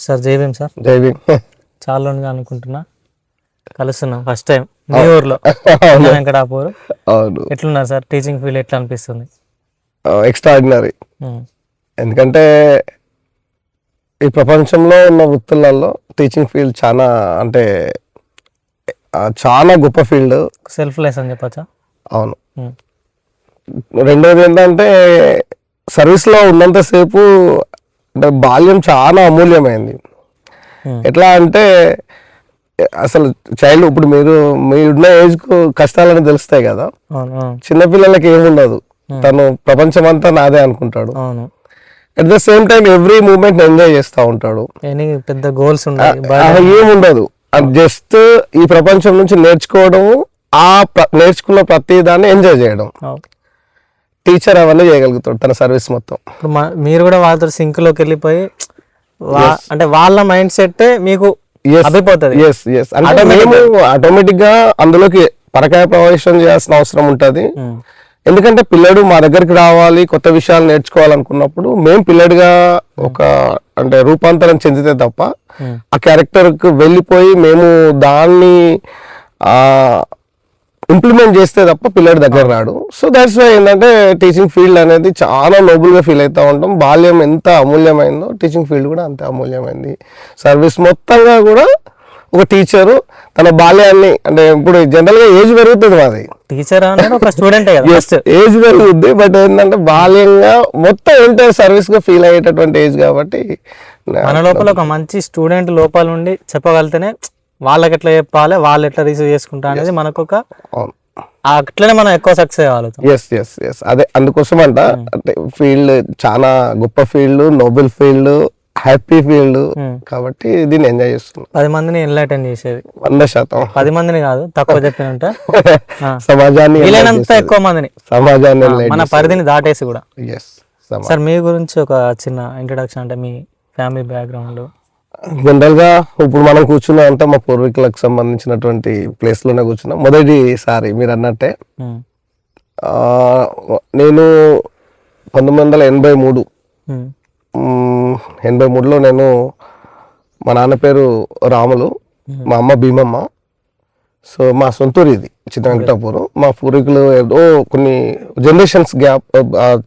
Sir జై Bhim sir. జై భీమ్. చాలా రోజులుగా అనుకుంటున్నా, కలుస్తున్నాం ఫస్ట్ టైం మీ ఊర్లో వెంకటాపూర్. అవును. ఎట్లున్నారు సార్ టీచింగ్ ఫీల్డ్, ఎట్లా అనిపిస్తుంది? ఎక్స్ట్రాడినరీ. ఎందుకంటే ఈ ప్రపంచంలో ఉన్న వృత్తులలో టీచింగ్ ఫీల్డ్ చాలా అంటే చాలా గొప్ప ఫీల్డ్. సెల్ఫ్ లెస్ అని చెప్పచ్చా? అవును. రెండోది ఏంటంటే సర్వీస్లో ఉన్నంతసేపు అంటే బాల్యం చాలా అమూల్యమైంది. ఎట్లా అంటే అసలు చైల్డ్ ఇప్పుడు మీరున్న ఏజ్కు కష్టాలని తెలుస్తాయి కదా, చిన్నపిల్లలకి ఏముండదు, తను ప్రపంచం అంతా నాదే అనుకుంటాడు. At the same time every moment enjoy చేస్తూ ఉంటాడు. పెద్ద గోల్స్ ఏముండదు, జస్ట్ ఈ ప్రపంచం నుంచి నేర్చుకోవడము, నేర్చుకున్న ప్రతి దాన్ని ఎంజాయ్ చేయడం. టీచర్ అవన్నీ చేయగలుగుతాడు తన సర్వీస్ మొత్తం. మీరు కూడా వాళ్ళతో సింక్ లోకి వెళ్ళిపోయి అంటే వాళ్ళ మైండ్ సెట్ మీకు ఆటోమేటిక్ గా అందులోకి పరకాయ ప్రవేశం చేయాల్సిన అవసరం ఉంటది. ఎందుకంటే పిల్లడు మా దగ్గరికి రావాలి, కొత్త విషయాలు నేర్చుకోవాలనుకున్నప్పుడు మేము పిల్లడిగా అంటే రూపాంతరం చెందితే తప్ప ఆ క్యారెక్టర్ కు వెళ్ళిపోయి మేము దాన్ని ఇంప్లిమెంట్ చేస్తే తప్ప పిల్లడి దగ్గర రాడు. సో దాట్స్ వై ఏంటంటే టీచింగ్ ఫీల్డ్ అనేది చాలా నోబుల్ గా ఫీల్ అవుతూ ఉంటాం. బాల్యం ఎంత అమూల్యమైందో టీచింగ్ ఫీల్డ్ కూడా అంతే అమూల్యమైంది. సర్వీస్ మొత్తంగా కూడా ఒక టీచరు తన బాల్యాన్ని అంటే ఇప్పుడు జనరల్ గా ఏజ్ పెరుగుతుంది, మాది టీచర్ ఒక స్టూడెంట్ ఏజ్ పెరుగుద్ది, బట్ ఏంటంటే బాల్యంగా మొత్తం ఎంటైర్ సర్వీస్ గా ఫీల్ అయ్యేటటువంటి ఏజ్. కాబట్టి మన లోపల ఒక మంచి స్టూడెంట్ లోపల నుండి చెప్పగలితేనే వాళ్ళకి ఎట్లా చెప్పాలి, వాళ్ళు ఎట్లా రిసీవ్ చేసుకుంటా అనేది మనకు ఒక అట్లనే మనం ఎక్కువ సక్సెస్ అవ్వగలుగుతాం. అదే అందుకోసం అంటే ఫీల్డ్ చాలా గొప్ప field, Nobel field, happy field. కాబట్టి దీన్ని ఎంజాయ్ చేస్తున్నాం. 10 మందిని ఎన్లైటన్ చేసేది 100%. 10 మందిని కాదు, తక్కువ చెప్పినంటే సమాజాన్ని వీలైనంత ఎక్కువ మందిని, సమాజాన్ని మన పరిధిని దాటేసి కూడా. సార్ మీ గురించి ఒక చిన్న ఇంట్రడక్షన్, అంటే మీ ఫ్యామిలీ బ్యాక్గ్రౌండ్. జనరల్ గా ఇప్పుడు మనం కూర్చున్నా అంటే మా పూర్వీకులకు సంబంధించినటువంటి ప్లేస్ లోనే కూర్చున్నాం. మొదటిసారి మీరు అన్నట్టే నేను 1983లో నేను, మా నాన్న పేరు రాములు, మా అమ్మ భీమమ్మ. సో మా సొంతూరు ఇది చిన్న వెంకటాపూర్. మా పూర్వీకులు ఏదో కొన్ని జనరేషన్స్ గ్యాప్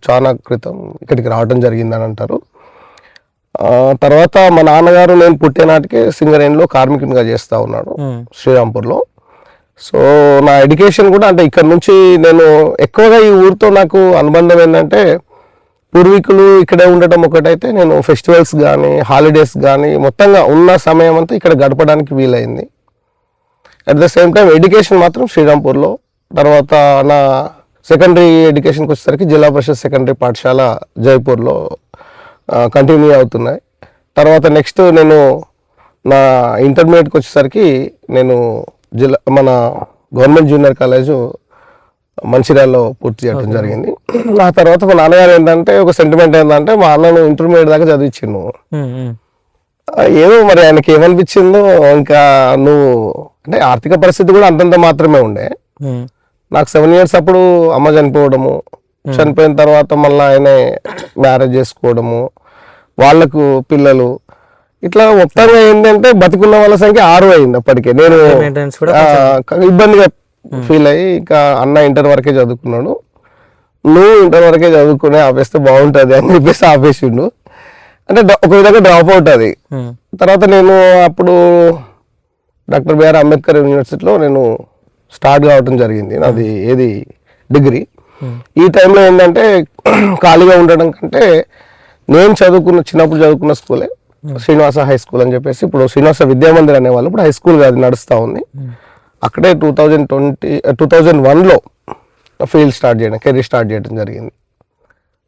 చాలా క్రితం ఇక్కడికి రావడం జరిగిందని అంటారు. తర్వాత మా నాన్నగారు నేను పుట్టినాటికి సింగరేణిలో కార్మికునిగా చేస్తూ ఉన్నాడు శ్రీరాంపూర్లో. సో నా ఎడ్యుకేషన్ కూడా అంటే ఇక్కడ నుంచి నేను ఎక్కువగా ఈ ఊరితో నాకు అనుబంధం ఏంటంటే పూర్వీకులు ఇక్కడే ఉండటం ఒకటైతే, నేను ఫెస్టివల్స్ కానీ హాలిడేస్ కానీ మొత్తంగా ఉన్న సమయం అంతా ఇక్కడ గడపడానికి వీలైంది. At the same time education మాత్రం శ్రీరాంపూర్లో. తర్వాత నా సెకండరీ ఎడ్యుకేషన్కి వచ్చేసరికి జిల్లా పరిషత్ సెకండరీ పాఠశాల జైపూర్లో కంటిన్యూ అవుతున్నాయి. తర్వాత నెక్స్ట్ నేను నా ఇంటర్మీడియట్కి వచ్చేసరికి నేను మన గవర్నమెంట్ జూనియర్ కాలేజు మంచిర్యాలలో పూర్తి చేయడం జరిగింది. ఆ తర్వాత మా నాన్నగారు ఏంటంటే ఒక సెంటిమెంట్ ఏంటంటే మా అన్నను ఇంటర్మీడియట్ దాకా చదివించిండు. ఏదో మరి ఆయనకి ఏమనిపించిందో, ఇంకా నువ్వు అంటే ఆర్థిక పరిస్థితి కూడా అంతంత మాత్రమే ఉండే. నాకు 7 years అప్పుడు అమ్మ చనిపోవడము, చనిపోయిన తర్వాత మళ్ళీ ఆయనే మ్యారేజ్ చేసుకోవడము, వాళ్ళకు పిల్లలు, ఇట్లా మొత్తంగా ఏంటంటే బతికున్న వాళ్ళ సంఖ్య 6 అయింది అప్పటికే. నేను ఇబ్బందిగా ఫీల్ అయ్యి ఇంకా అన్న ఇంటర్ వరకే చదువుకున్నాడు, నువ్వు ఇంటర్ వరకే చదువుకునే ఆపేస్తే బాగుంటుంది అని చెప్పేసి ఆపేసిండు. అంటే ఒక విధంగా డ్రాప్ అవుట్ అది. తర్వాత నేను అప్పుడు డాక్టర్ బిఆర్ అంబేద్కర్ యూనివర్సిటీలో నేను స్టార్ట్ కావడం జరిగింది, నాది డిగ్రీ. ఈ టైంలో ఏంటంటే ఖాళీగా ఉండడం కంటే నేను చిన్నప్పుడు చదువుకున్న స్కూలే శ్రీనివాస హై స్కూల్ అని చెప్పేసి, ఇప్పుడు శ్రీనివాస విద్యామందిర్ అనేవాళ్ళు, ఇప్పుడు హై స్కూల్ అది నడుస్తూ ఉంది. అక్కడే 2001లో ఫీల్డ్ కెరీర్ స్టార్ట్ చేయడం జరిగింది.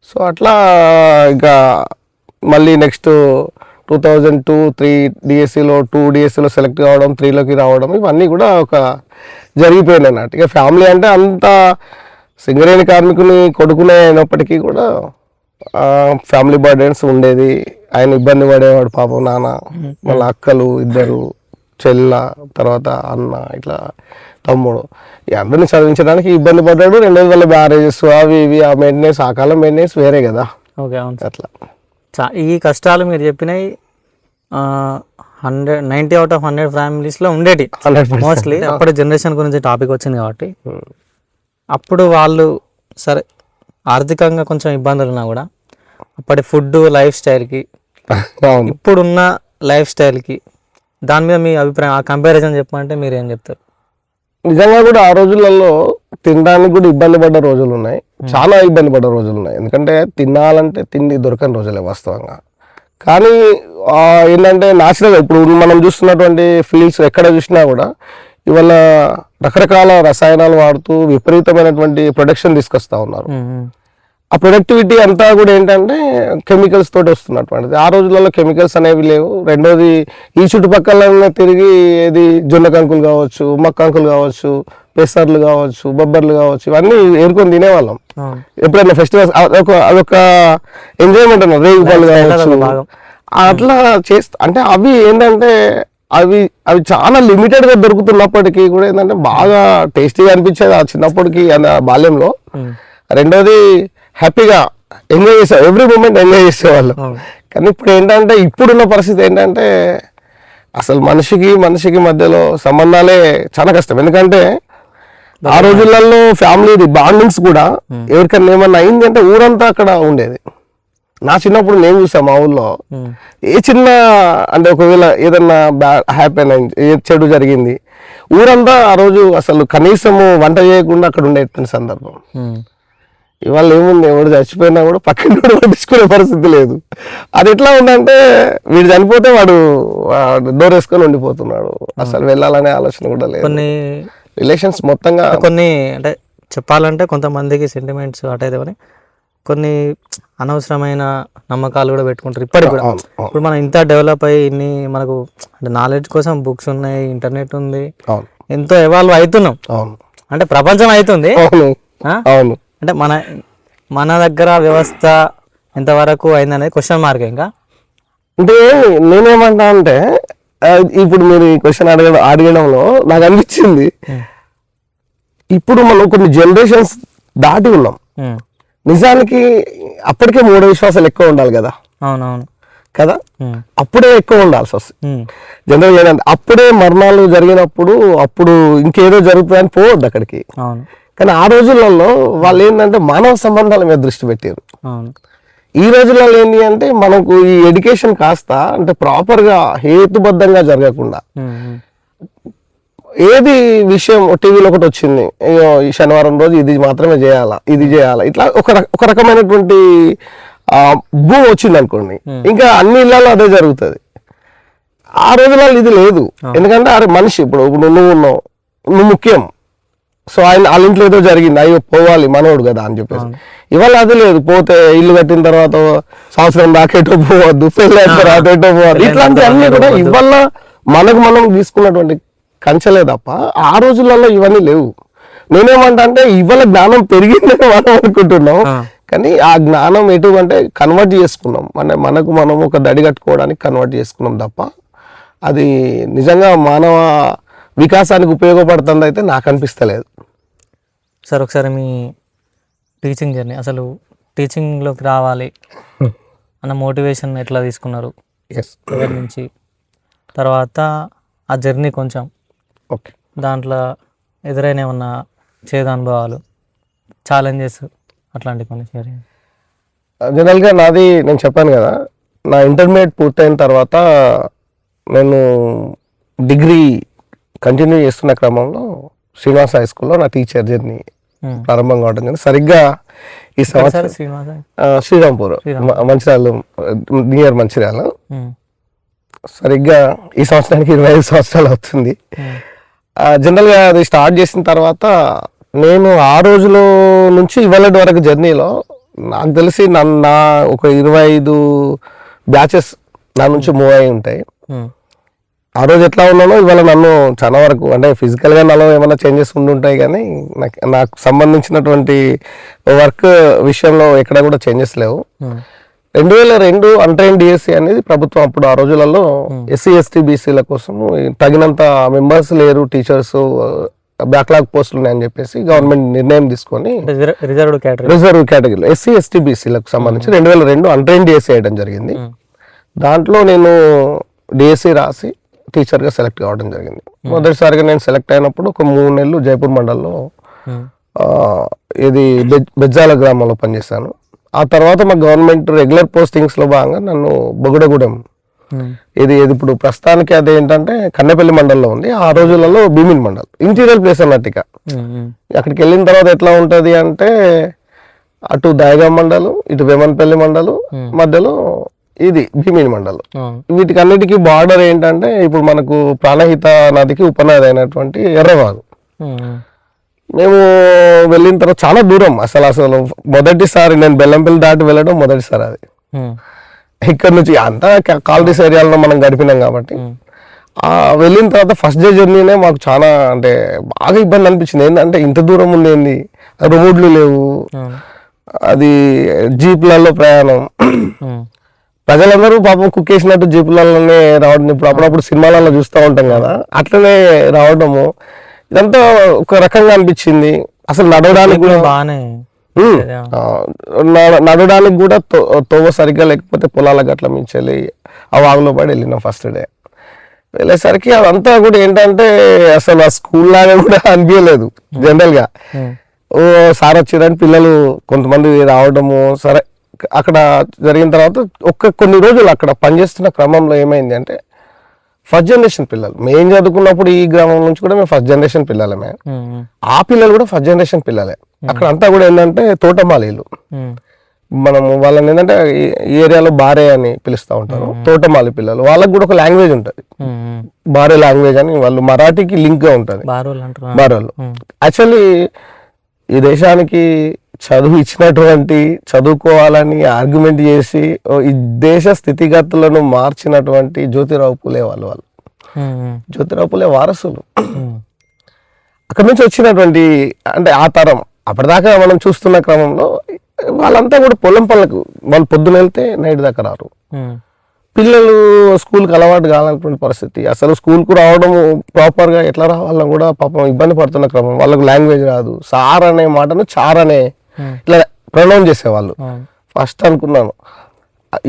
సో అట్లా ఇంకా మళ్ళీ నెక్స్ట్ 2002-03 డిఎస్సిలో 2 డిఎస్సిలో సెలెక్ట్ కావడం, 3లోకి రావడం, ఇవన్నీ కూడా ఒక జరిగిపోయినాయి అన్నట్టు. ఇక ఫ్యామిలీ అంటే అంత సింగరేణి కార్మికుని కొడుకునే అయినప్పటికీ కూడా ఫ్యామిలీ బర్డెన్స్ ఉండేది. ఆయన ఇబ్బంది పడేవాడు పాపం నాన్న, వాళ్ళ అక్కలు 2 చెల్ల, తర్వాత అన్న, ఇట్లా తమ్ముడు, అందరినీ చదివించడానికి ఇబ్బంది పడ్డాడు. 2 వాళ్ళ మ్యారేజెస్ అవి ఇవి, ఆ మెయింటెనెన్స్, ఆ కాలం మెయింటెనెన్స్ వేరే కదా. అట్లా ఈ కష్టాలు మీరు చెప్పినవి 90 out of 100 ఫ్యామిలీస్లో ఉండేటి 100%. మోస్ట్లీ. అప్పటి జనరేషన్ గురించి టాపిక్ వచ్చింది కాబట్టి అప్పుడు వాళ్ళు సరే ఆర్థికంగా కొంచెం ఇబ్బందులు ఉన్నా కూడా అప్పటి ఫుడ్ లైఫ్ స్టైల్కి అవును. ఇప్పుడున్న లైఫ్ స్టైల్కి దాని మీద మీ అభిప్రాయం, ఆ కంపారిజన్ చెప్పమంటే మీరు ఏం చెప్తారు? నిజంగా కూడా ఆ రోజులలో తినడానికి కూడా ఇబ్బంది పడ్డ రోజులు ఉన్నాయి, చాలా ఇబ్బంది పడ్డ రోజులు ఉన్నాయి. ఎందుకంటే తినాలంటే తిండి దొరకని రోజులే వాస్తవంగా. కానీ ఏంటంటే న్యాచురల్గా ఇప్పుడు మనం చూస్తున్నటువంటి ఫీల్డ్స్ ఎక్కడ చూసినా కూడా ఇవాళ రకరకాల రసాయనాలు వాడుతూ విపరీతమైనటువంటి ప్రొడక్షన్ తీసుకొస్తా ఉన్నారు. ఆ ప్రొడక్టివిటీ అంతా కూడా ఏంటంటే కెమికల్స్ తోటి వస్తున్నటువంటిది. ఆ రోజులలో కెమికల్స్ అనేవి లేవు. రెండోది ఈ చుట్టుపక్కల తిరిగి ఏది జొన్న కంకులు కావచ్చు, మక్క కంకులు కావచ్చు, పెసర్లు కావచ్చు, బొబ్బర్లు కావచ్చు, ఇవన్నీ ఏరుకొని తినేవాళ్ళం. ఎప్పుడైనా ఫెస్టివల్స్ అదొక ఎంజాయ్మెంట్ అన్నారు. రేగు పళ్ళు కావచ్చు, అట్లా చేస్తా. అంటే అవి ఏంటంటే అవి చాలా లిమిటెడ్ గా దొరుకుతున్నప్పటికీ కూడా ఏంటంటే బాగా టేస్టీగా అనిపించేది ఆ చిన్నప్పటికి బాల్యంలో. రెండోది హ్యాపీగా ఎంజాయ్ చేసే, ఎవ్రీ మూమెంట్ ఎంజాయ్ చేసేవాళ్ళు. కానీ ఇప్పుడు ఏంటంటే ఇప్పుడున్న పరిస్థితి ఏంటంటే అసలు మనిషికి మధ్యలో సంబంధాలే చాలా కష్టం. ఎందుకంటే ఆ రోజులలో ఫ్యామిలీ బాండింగ్స్ కూడా ఎవరికన్నా ఏమన్నా అయింది అంటే ఊరంతా అక్కడ ఉండేది. నా చిన్నప్పుడు నేను చూసాను మా ఊళ్ళో ఏ చిన్న అంటే ఒకవేళ ఏదన్నా హ్యాపీ చెడు జరిగింది ఊరంతా ఆ రోజు అసలు కనీసము వంట చేయకుండా అక్కడ ఉండేటువంటి సందర్భం. ఇవాళ ఏముంది, ఎవడు చచ్చిపోయినా కూడా పక్కన పట్టించుకునే పరిస్థితి లేదు. అది ఎట్లా ఉందంటే వీడు చనిపోతే వాడు డోర్ వేసుకొని ఉండిపోతున్నాడు, అసలు వెళ్ళాలనే ఆలోచన కూడా లేదు. కొన్ని రిలేషన్స్ మొత్తంగా కొన్ని అంటే చెప్పాలంటే కొంతమందికి సెంటిమెంట్స్ అటైతే కానీ కొన్ని అనవసరమైన నమ్మకాలు కూడా పెట్టుకుంటారు ఇప్పటికి కూడా. ఇప్పుడు మనం ఇంత డెవలప్ అయ్యి ఇన్ని మనకు అంటే నాలెడ్జ్ కోసం బుక్స్ ఉన్నాయి, ఇంటర్నెట్ ఉంది, ఎంతో ఎవాల్వ్ అవుతున్నాం. అంటే ప్రపంచం అవుతుంది. అంటే మన దగ్గర వ్యవస్థ ఎంతవరకు అయిందనేది క్వశ్చన్ మార్క్. ఇంకా అంటే నేనేమంటా అంటే ఇప్పుడు మీరు ఈ క్వశ్చన్ అడగడంలో నాకు అనిపించింది, ఇప్పుడు మనం కొన్ని జనరేషన్స్ దాటి ఉన్నాం. నిజానికి అప్పటికే మూఢ విశ్వాసాలు ఎక్కువ ఉండాలి కదా. అవునవును కదా, అప్పుడే ఎక్కువ ఉండాల్సి వస్తుంది జనరల్. ఏంటంటే అప్పుడే మరణాలు జరిగినప్పుడు అప్పుడు ఇంకేదో జరుగుతుందని పోవద్దు అక్కడికి. కానీ ఆ రోజులలో వాళ్ళు ఏంటంటే మానవ సంబంధాల మీద దృష్టి పెట్టారు. ఈ రోజులలో ఏంటి అంటే మనకు ఈ ఎడ్యుకేషన్ కాస్త అంటే ప్రాపర్గా హేతుబద్ధంగా జరగకుండా ఏది విషయం టీవీలో ఒకటి వచ్చింది, ఈ శనివారం రోజు ఇది మాత్రమే చేయాలా, ఇది చేయాలా, ఇట్లా ఒక రకమైనటువంటి భూమి వచ్చింది అనుకోండి, ఇంకా అన్ని ఇళ్లలో అదే జరుగుతుంది. ఆ రోజులలో ఇది లేదు. ఎందుకంటే అరే మనిషి ఇప్పుడు నువ్వు ఉన్నావు, నువ్వు ముఖ్యం, సో వాళ్ళ ఇంట్లో ఏదో జరిగింది, అయ్యో పోవాలి మనోడు కదా అని చెప్పేసి. ఇవాళ అది లేదు. పోతే ఇల్లు కట్టిన తర్వాత సంవత్సరం దాకేటో పోవద్దు, పెళ్ళి అయిన తర్వాత ఎటో పోవద్దు, ఇట్లాంటి అన్ని కూడా ఇవాళ మనం తీసుకున్నటువంటి కంచలే తప్ప ఆ రోజులలో ఇవన్నీ లేవు. నేనేమంటా అంటే ఇవాళ జ్ఞానం పెరిగిందని మనం అనుకుంటున్నాం, కానీ ఆ జ్ఞానం ఎటు అంటే కన్వర్ట్ చేసుకున్నాం, అంటే మనం ఒక దడి కట్టుకోవడానికి కన్వర్ట్ చేసుకున్నాం తప్ప అది నిజంగా మానవ వికాసానికి ఉపయోగపడుతుంది అయితే నాకు అనిపిస్తలేదు. సార్ ఒకసారి మీ టీచింగ్ జర్నీ, అసలు టీచింగ్లోకి రావాలి అన్న మోటివేషన్ ఎట్లా తీసుకున్నారు దగ్గర నుంచి, తర్వాత ఆ జర్నీ కొంచెం ఓకే దాంట్లో ఎదురైన ఏమన్నా చేదు అనుభవాలు, ఛాలెంజెస్ అట్లాంటి కొన్ని షేర్. జనరల్గా నాది నేను చెప్పాను కదా, నా ఇంటర్మీడియట్ పూర్తయిన తర్వాత నేను డిగ్రీ కంటిన్యూ చేస్తున్న క్రమంలో శ్రీనివాస హై స్కూల్లో నా టీచర్ జర్నీ ప్రారంభం కావడం కానీ సరిగ్గా ఈ సంవత్సరం శ్రీరాంపూర్ మంచిర్యాల నియర్ మంచిర్యాల సరిగ్గా ఈ సంవత్సరానికి 25 సంవత్సరాలు అవుతుంది. జనరల్గా అది స్టార్ట్ చేసిన తర్వాత నేను ఆ రోజులో నుంచి ఇవాళ వరకు జర్నీలో నాకు తెలిసి నా ఒక 25 బ్యాచెస్ నా నుంచి మూవ్ అయి ఉంటాయి. ఆ రోజు ఎట్లా ఉన్నానో ఇవాళ నన్ను చాలా వరకు అంటే ఫిజికల్గా నాలో ఏమైనా చేంజెస్ ఉండుంటాయి, కానీ నాకు సంబంధించినటువంటి వర్క్ విషయంలో ఎక్కడ కూడా చేంజెస్ లేవు. 2002 అన్ట్రైన్డ్ డిఎస్సి అనేది ప్రభుత్వం అప్పుడు ఆ రోజులలో ఎస్సీ ఎస్టీ బీసీల కోసం తగినంత మెంబర్స్ లేరు, టీచర్స్ బ్యాక్లాగ్ పోస్టులు ఉన్నాయని చెప్పేసి గవర్నమెంట్ నిర్ణయం తీసుకొని రిజర్వ్ కేటగిరీలో ఎస్సీ ఎస్టీ బీసీలకు సంబంధించి 2002 అన్ట్రైన్డ్ డిఎస్సి వేయడం జరిగింది. దాంట్లో నేను డిఎస్సి రాసి టీచర్గా సెలెక్ట్ కావడం జరిగింది. మొదటిసారిగా నేను సెలెక్ట్ అయినప్పుడు ఒక 3 నెలలు జైపూర్ మండల్లో ఇది బెజ్జాల గ్రామంలో పనిచేశాను. ఆ తర్వాత మా గవర్నమెంట్ రెగ్యులర్ పోస్టింగ్స్లో భాగంగా నన్ను బొగుడగూడెం, ఇది ఇప్పుడు ప్రస్తుతానికి అదేంటంటే కన్నెపల్లి మండలంలో ఉంది, ఆ రోజులలో భీమిన్ మండల్ ఇంటీరియర్ ప్లేస్ అన్నట్టుగా. అక్కడికి వెళ్ళిన తర్వాత ఎట్లా ఉంటుంది అంటే అటు దయగా మండలం, ఇటు వేమన్పల్లి మండలం, మధ్యలో ఇది భీమిని మండలం. వీటికి అన్నిటికీ బార్డర్ ఏంటంటే ఇప్పుడు మనకు ప్రాణహిత నదికి ఉపనది అయినటువంటి ఎర్రవాగు. మేము వెళ్ళిన తర్వాత చాలా దూరం, అసలు మొదటిసారి నేను బెల్లంపల్లి దాటి వెళ్ళడం మొదటిసారి. అది ఇక్కడ నుంచి అంతా కాలనీస్ ఏరియాలో మనం గడిపినాం కాబట్టి వెళ్ళిన తర్వాత ఫస్ట్ డే జర్నీనే మాకు చాలా అంటే బాగా ఇబ్బంది అనిపించింది. ఏంటంటే ఇంత దూరం ఉంది, ఏంది రోడ్లు లేవు, అది జీప్లలో ప్రయాణం, ప్రజలందరూ పాపం కుక్ చేసినట్టు జీపులలోనే రావడం. ఇప్పుడు అప్పుడప్పుడు సినిమాలలో చూస్తూ ఉంటాం కదా, అట్లనే రావడము ఇదంతా ఒక రకంగా అనిపించింది. అసలు నడవడానికి కూడా బాగానే నడవడానికి కూడా తోవ సరిగ్గా లేకపోతే పొలాల గట్ల మించాలి ఆ వాగులో పడి వెళ్ళినాం ఫస్ట్ డే. వెళ్ళేసరికి అదంతా కూడా ఏంటంటే అసలు ఆ స్కూల్ లాగా కూడా అనిపించలేదు. జనరల్గా ఓ సార్ వచ్చిరని పిల్లలు కొంతమంది రావడము, సరే అక్కడ జరిగిన తర్వాత కొన్ని రోజులు అక్కడ పనిచేస్తున్న క్రమంలో ఏమైంది అంటే ఫస్ట్ జనరేషన్ పిల్లలు, మేము చదువుకున్నప్పుడు ఈ గ్రామం నుంచి కూడా మేము ఫస్ట్ జనరేషన్ పిల్లలమే, ఆ పిల్లలు కూడా ఫస్ట్ జనరేషన్ పిల్లలే. అక్కడ అంతా కూడా ఏంటంటే తోటమాలీలు, మనము వాళ్ళని ఏంటంటే ఈ ఏరియాలో బారే అని పిలుస్తూ ఉంటారు, తోటమాలి పిల్లలు. వాళ్ళకి కూడా ఒక లాంగ్వేజ్ ఉంటుంది, బారే లాంగ్వేజ్ అని, వాళ్ళు మరాఠీకి లింక్ గా ఉంటుంది బారోళ్ళు. యాక్చువల్లీ ఈ దేశానికి చదువు ఇచ్చినటువంటి, చదువుకోవాలని ఆర్గ్యుమెంట్ చేసి ఈ దేశ స్థితిగతులను మార్చినటువంటి జ్యోతిరావు పూలే వాళ్ళు జ్యోతిరావు పూలే వారసులు. అక్కడి నుంచి వచ్చినటువంటి అంటే ఆ తరం, అప్పటిదాకా మనం చూస్తున్న క్రమంలో వాళ్ళంతా కూడా పొలం పనులకు వాళ్ళు పొద్దున వెళ్తే నైట్ దాకా రారు. పిల్లలు స్కూల్కి అలవాటు కావాలన్నటువంటి పరిస్థితి. అసలు స్కూల్కు రావడం ప్రాపర్గా ఎట్లా రావాలని కూడా పాపం ఇబ్బంది పడుతున్న క్రమం. వాళ్ళకు లాంగ్వేజ్ రాదు, సార్ అనే మాటను చార్ అనే ఇట్లా ప్రొనౌన్స్ చేసేవాళ్ళు. ఫస్ట్ అనుకున్నాను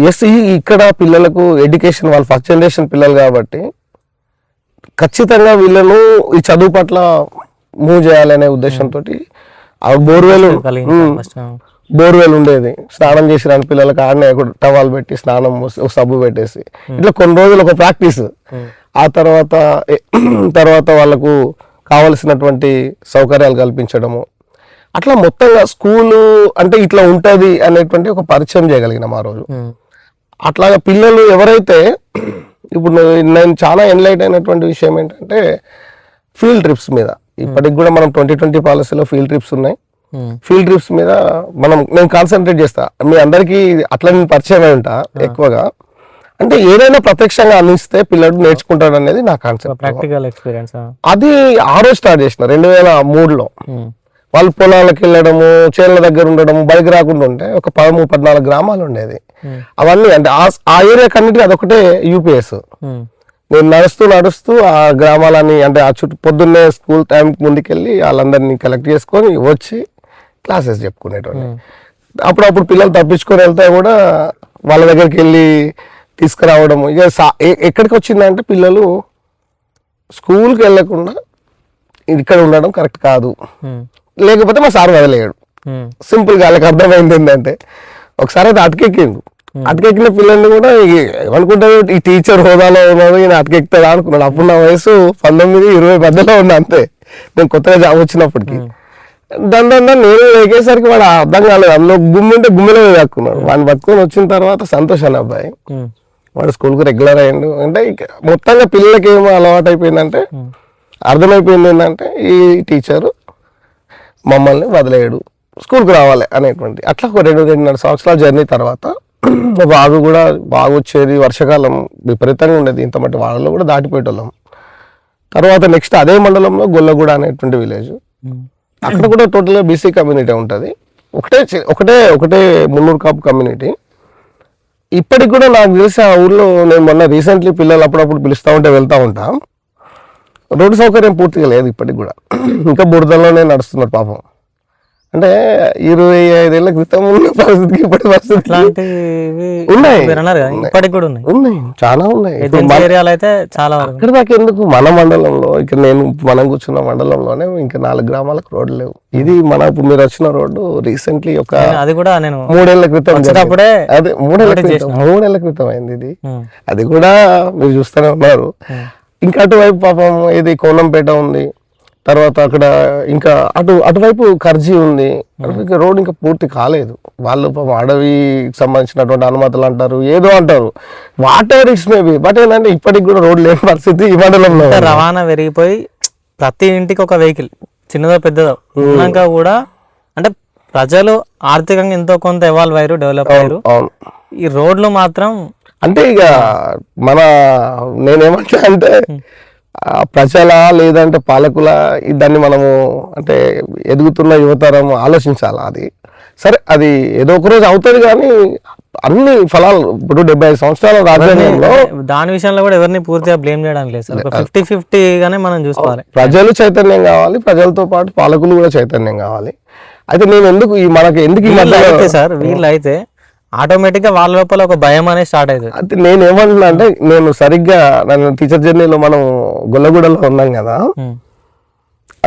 ఎస్ ఇక్కడ పిల్లలకు ఎడ్యుకేషన్, వాళ్ళు ఫస్ట్ జనరేషన్ పిల్లలు కాబట్టి ఖచ్చితంగా వీళ్ళను ఈ చదువు పట్ల మూవ్ చేయాలనే ఉద్దేశంతో ఆ బోర్వెల్ ఉండేది. స్నానం చేసి రాని పిల్లలకు ఆడనే టవాల్ పెట్టి స్నానం సబ్బు పెట్టేసి ఇట్లా కొన్ని రోజులు ఒక ప్రాక్టీస్. ఆ తర్వాత వాళ్ళకు కావలసినటువంటి సౌకర్యాలు కల్పించడము, అట్లా మొత్తంగా స్కూలు అంటే ఇట్లా ఉంటుంది అనేటువంటి ఒక పరిచయం చేయగలిగినాం ఆ రోజు. అట్లాగా పిల్లలు ఎవరైతే ఇప్పుడు నేను చాలా ఎన్లైట్ అయినటువంటి విషయం ఏంటంటే ఫీల్డ్ ట్రిప్స్ మీద, ఇప్పటికి కూడా మనం 2020 పాలసీలో ఫీల్డ్ ట్రిప్స్ ఉన్నాయి. ఫీల్డ్ ట్రిప్స్ మీద నేను కాన్సన్ట్రేట్ చేస్తా. మీ అందరికీ అట్లా నేను పరిచయం అయి ఉంటా ఎక్కువగా. అంటే ఏదైనా ప్రత్యక్షంగా అందిస్తే పిల్లడు నేర్చుకుంటాడు అనేది నా కాన్సెప్ట్. ప్రాక్టికల్ ఎక్స్పీరియన్స్ అది ఆ రోజు స్టార్ట్ చేసిన 2003లో. వాళ్ళు పొలాలకు వెళ్ళడము, చేనుల దగ్గర ఉండడము, బయటకు రాకుండా ఉంటే ఒక 13-14 గ్రామాలు ఉండేది. అవన్నీ అంటే ఆ ఏరియాకి అన్నిటికీ అదొకటే యూపీఎస్. నేను నడుస్తూ ఆ గ్రామాలని అంటే ఆ చుట్టూ పొద్దున్నే స్కూల్ టైంకి ముందుకెళ్ళి వాళ్ళందరినీ కలెక్ట్ చేసుకొని వచ్చి క్లాసెస్ చెప్పుకునేటోని. అప్పుడప్పుడు పిల్లలు తప్పించుకొని వెళ్తే కూడా వాళ్ళ దగ్గరికి వెళ్ళి తీసుకురావడము. ఇక ఎక్కడికి వచ్చిందంటే పిల్లలు స్కూల్కి వెళ్ళకుండా ఇక్కడ ఉండడం కరెక్ట్ కాదు, లేకపోతే మా సార్ వదిలేయడు. సింపుల్గా వాళ్ళకి అర్థమైంది ఏంటంటే ఒకసారి అయితే అటకెక్కిండు. అటకెక్కిన పిల్లల్ని కూడా ఏమనుకుంటారు, ఈ టీచర్ హోదాలో ఉన్నాడు, ఈయన అటకెక్కుతాడా అనుకున్నాడు. అప్పుడు నా వయసు 19-20 మధ్యలో ఉన్నా అంతే, నేను కొత్తగా జాబ్ వచ్చినప్పటికి. దాని నేను ఎక్కేసరికి వాడు అర్థం కాలేదు. అందులో గుమ్ముంటే గుమ్మిలో దాక్కున్నాడు. వాడిని పట్టుకొని వచ్చిన తర్వాత సంతోష్ అనే అబ్బాయి, వాడు స్కూల్కి రెగ్యులర్ అయ్యిండు. అంటే మొత్తంగా పిల్లలకి ఏమో అలవాటు అయిపోయిందంటే, అర్థమైపోయింది ఏంటంటే ఈ టీచరు మమ్మల్ని వదిలేయడు, స్కూల్కి రావాలి అనేటువంటి. అట్లా ఒక 2-2.5 సంవత్సరాల జర్నీ తర్వాత వాగు కూడా బాగా వచ్చేది. వర్షాకాలం విపరీతంగా ఉండేది. ఇంత మట్టి వాళ్ళలో కూడా దాటిపోయేటోళ్ళం. తర్వాత నెక్స్ట్ అదే మండలంలో గొల్లగూడ అనేటువంటి విలేజ్, అక్కడ కూడా టోటల్గా బీసీ కమ్యూనిటీ ఉంటుంది. ఒకటే మున్నూరు కాపు కమ్యూనిటీ. ఇప్పటికి కూడా నాకు తెలిసి ఆ ఊర్లో నేను మొన్న రీసెంట్లీ పిల్లలు అప్పుడప్పుడు పిలుస్తూ ఉంటే వెళ్తూ ఉంటా. రోడ్డు సౌకర్యం పూర్తిగా లేదు ఇప్పటికి కూడా, ఇంకా బురదలోనే నడుస్తున్నారు పాపం. అంటే 25 ఏళ్ల క్రితం ఉన్న పరిస్థితికి ఇప్పటి పరిస్థితి ఇట్లాంటివి ఉన్నాయి. మీరు అన్నారు కదా, ఇప్పటికి కూడా ఉన్నాయి. ఉన్నాయి, చాలా ఉన్నాయి. ఏజెన్సీ ఏరియాలో అయితే చాలా వరకు. ఇక్కడ దాకా ఎందుకు, మన మండలంలో ఇక్కడ మనం కూర్చున్న మండలంలోనే ఇంకా 4 గ్రామాలకు రోడ్లు లేవు. ఇది ఇప్పుడు మీరు వచ్చిన రోడ్డు రీసెంట్లీ ఒక అది కూడా నేను 3 ఏళ్ల క్రితం వచ్చేటప్పుడే అదే 3 ఏళ్ల క్రితం అయింది ఇది. అది కూడా మీరు చూస్తూనే ఉన్నారు. ఇంకా అటువైపు పాపం ఇది కోనంపేట ఉంది, తర్వాత అక్కడ ఇంకా అటువైపు కర్జీ ఉంది. రోడ్ ఇంకా పూర్తి కాలేదు. వాళ్ళు పాపం అడవికి సంబంధించినటువంటి అనుమతులు అంటారు, ఏదో అంటారు, what ever it's maybe. But ఏంటంటే ఇప్పటికి కూడా రోడ్ లేని పరిస్థితి ఈ మండలంలో. రవాణా పెరిగిపోయి ప్రతి ఇంటికి ఒక వెహికల్, చిన్నదో పెద్దదో ఉన్నాక కూడా అంటే ప్రజలు ఆర్థికంగా ఎంతో కొంత ఎవాల్వ్ అయ్యారు, డెవలప్ అయ్యారు. ఈ రోడ్లు మాత్రం అంటే ఇక నేనేమంటా అంటే ప్రజల లేదంటే పాలకుల దాన్ని మనము అంటే ఎదుగుతున్న యువతరం ఆలోచించాలి. అది సరే, అది ఏదో ఒక రోజు అవుతుంది, కానీ అన్ని ఫలాలు ఇప్పుడు 75 సంవత్సరాల రాజ్యాంగంలో దాని విషయంలో కూడా ఎవరిని పూర్తిగా బ్లేమ్ చేయడానికి లేదు సార్. 50-50 గానే మనం చూసుకోవాలి. ప్రజలు చైతన్యం కావాలి, ప్రజలతో పాటు పాలకులు కూడా చైతన్యం కావాలి. అయితే నేను ఎందుకు మనకి ఎందుకు అయితే సార్ వీళ్ళు అయితే ఆటోమేటిక్ గా వాళ్ళ లోపల ఒక భయం అనేది స్టార్ట్ అవుతుంది. అయితే నేను ఏమంటున్నా అంటే, నేను సరిగ్గా నన్ను టీచర్ జర్నీలో మనం గొల్లగూడలో ఉన్నాం కదా,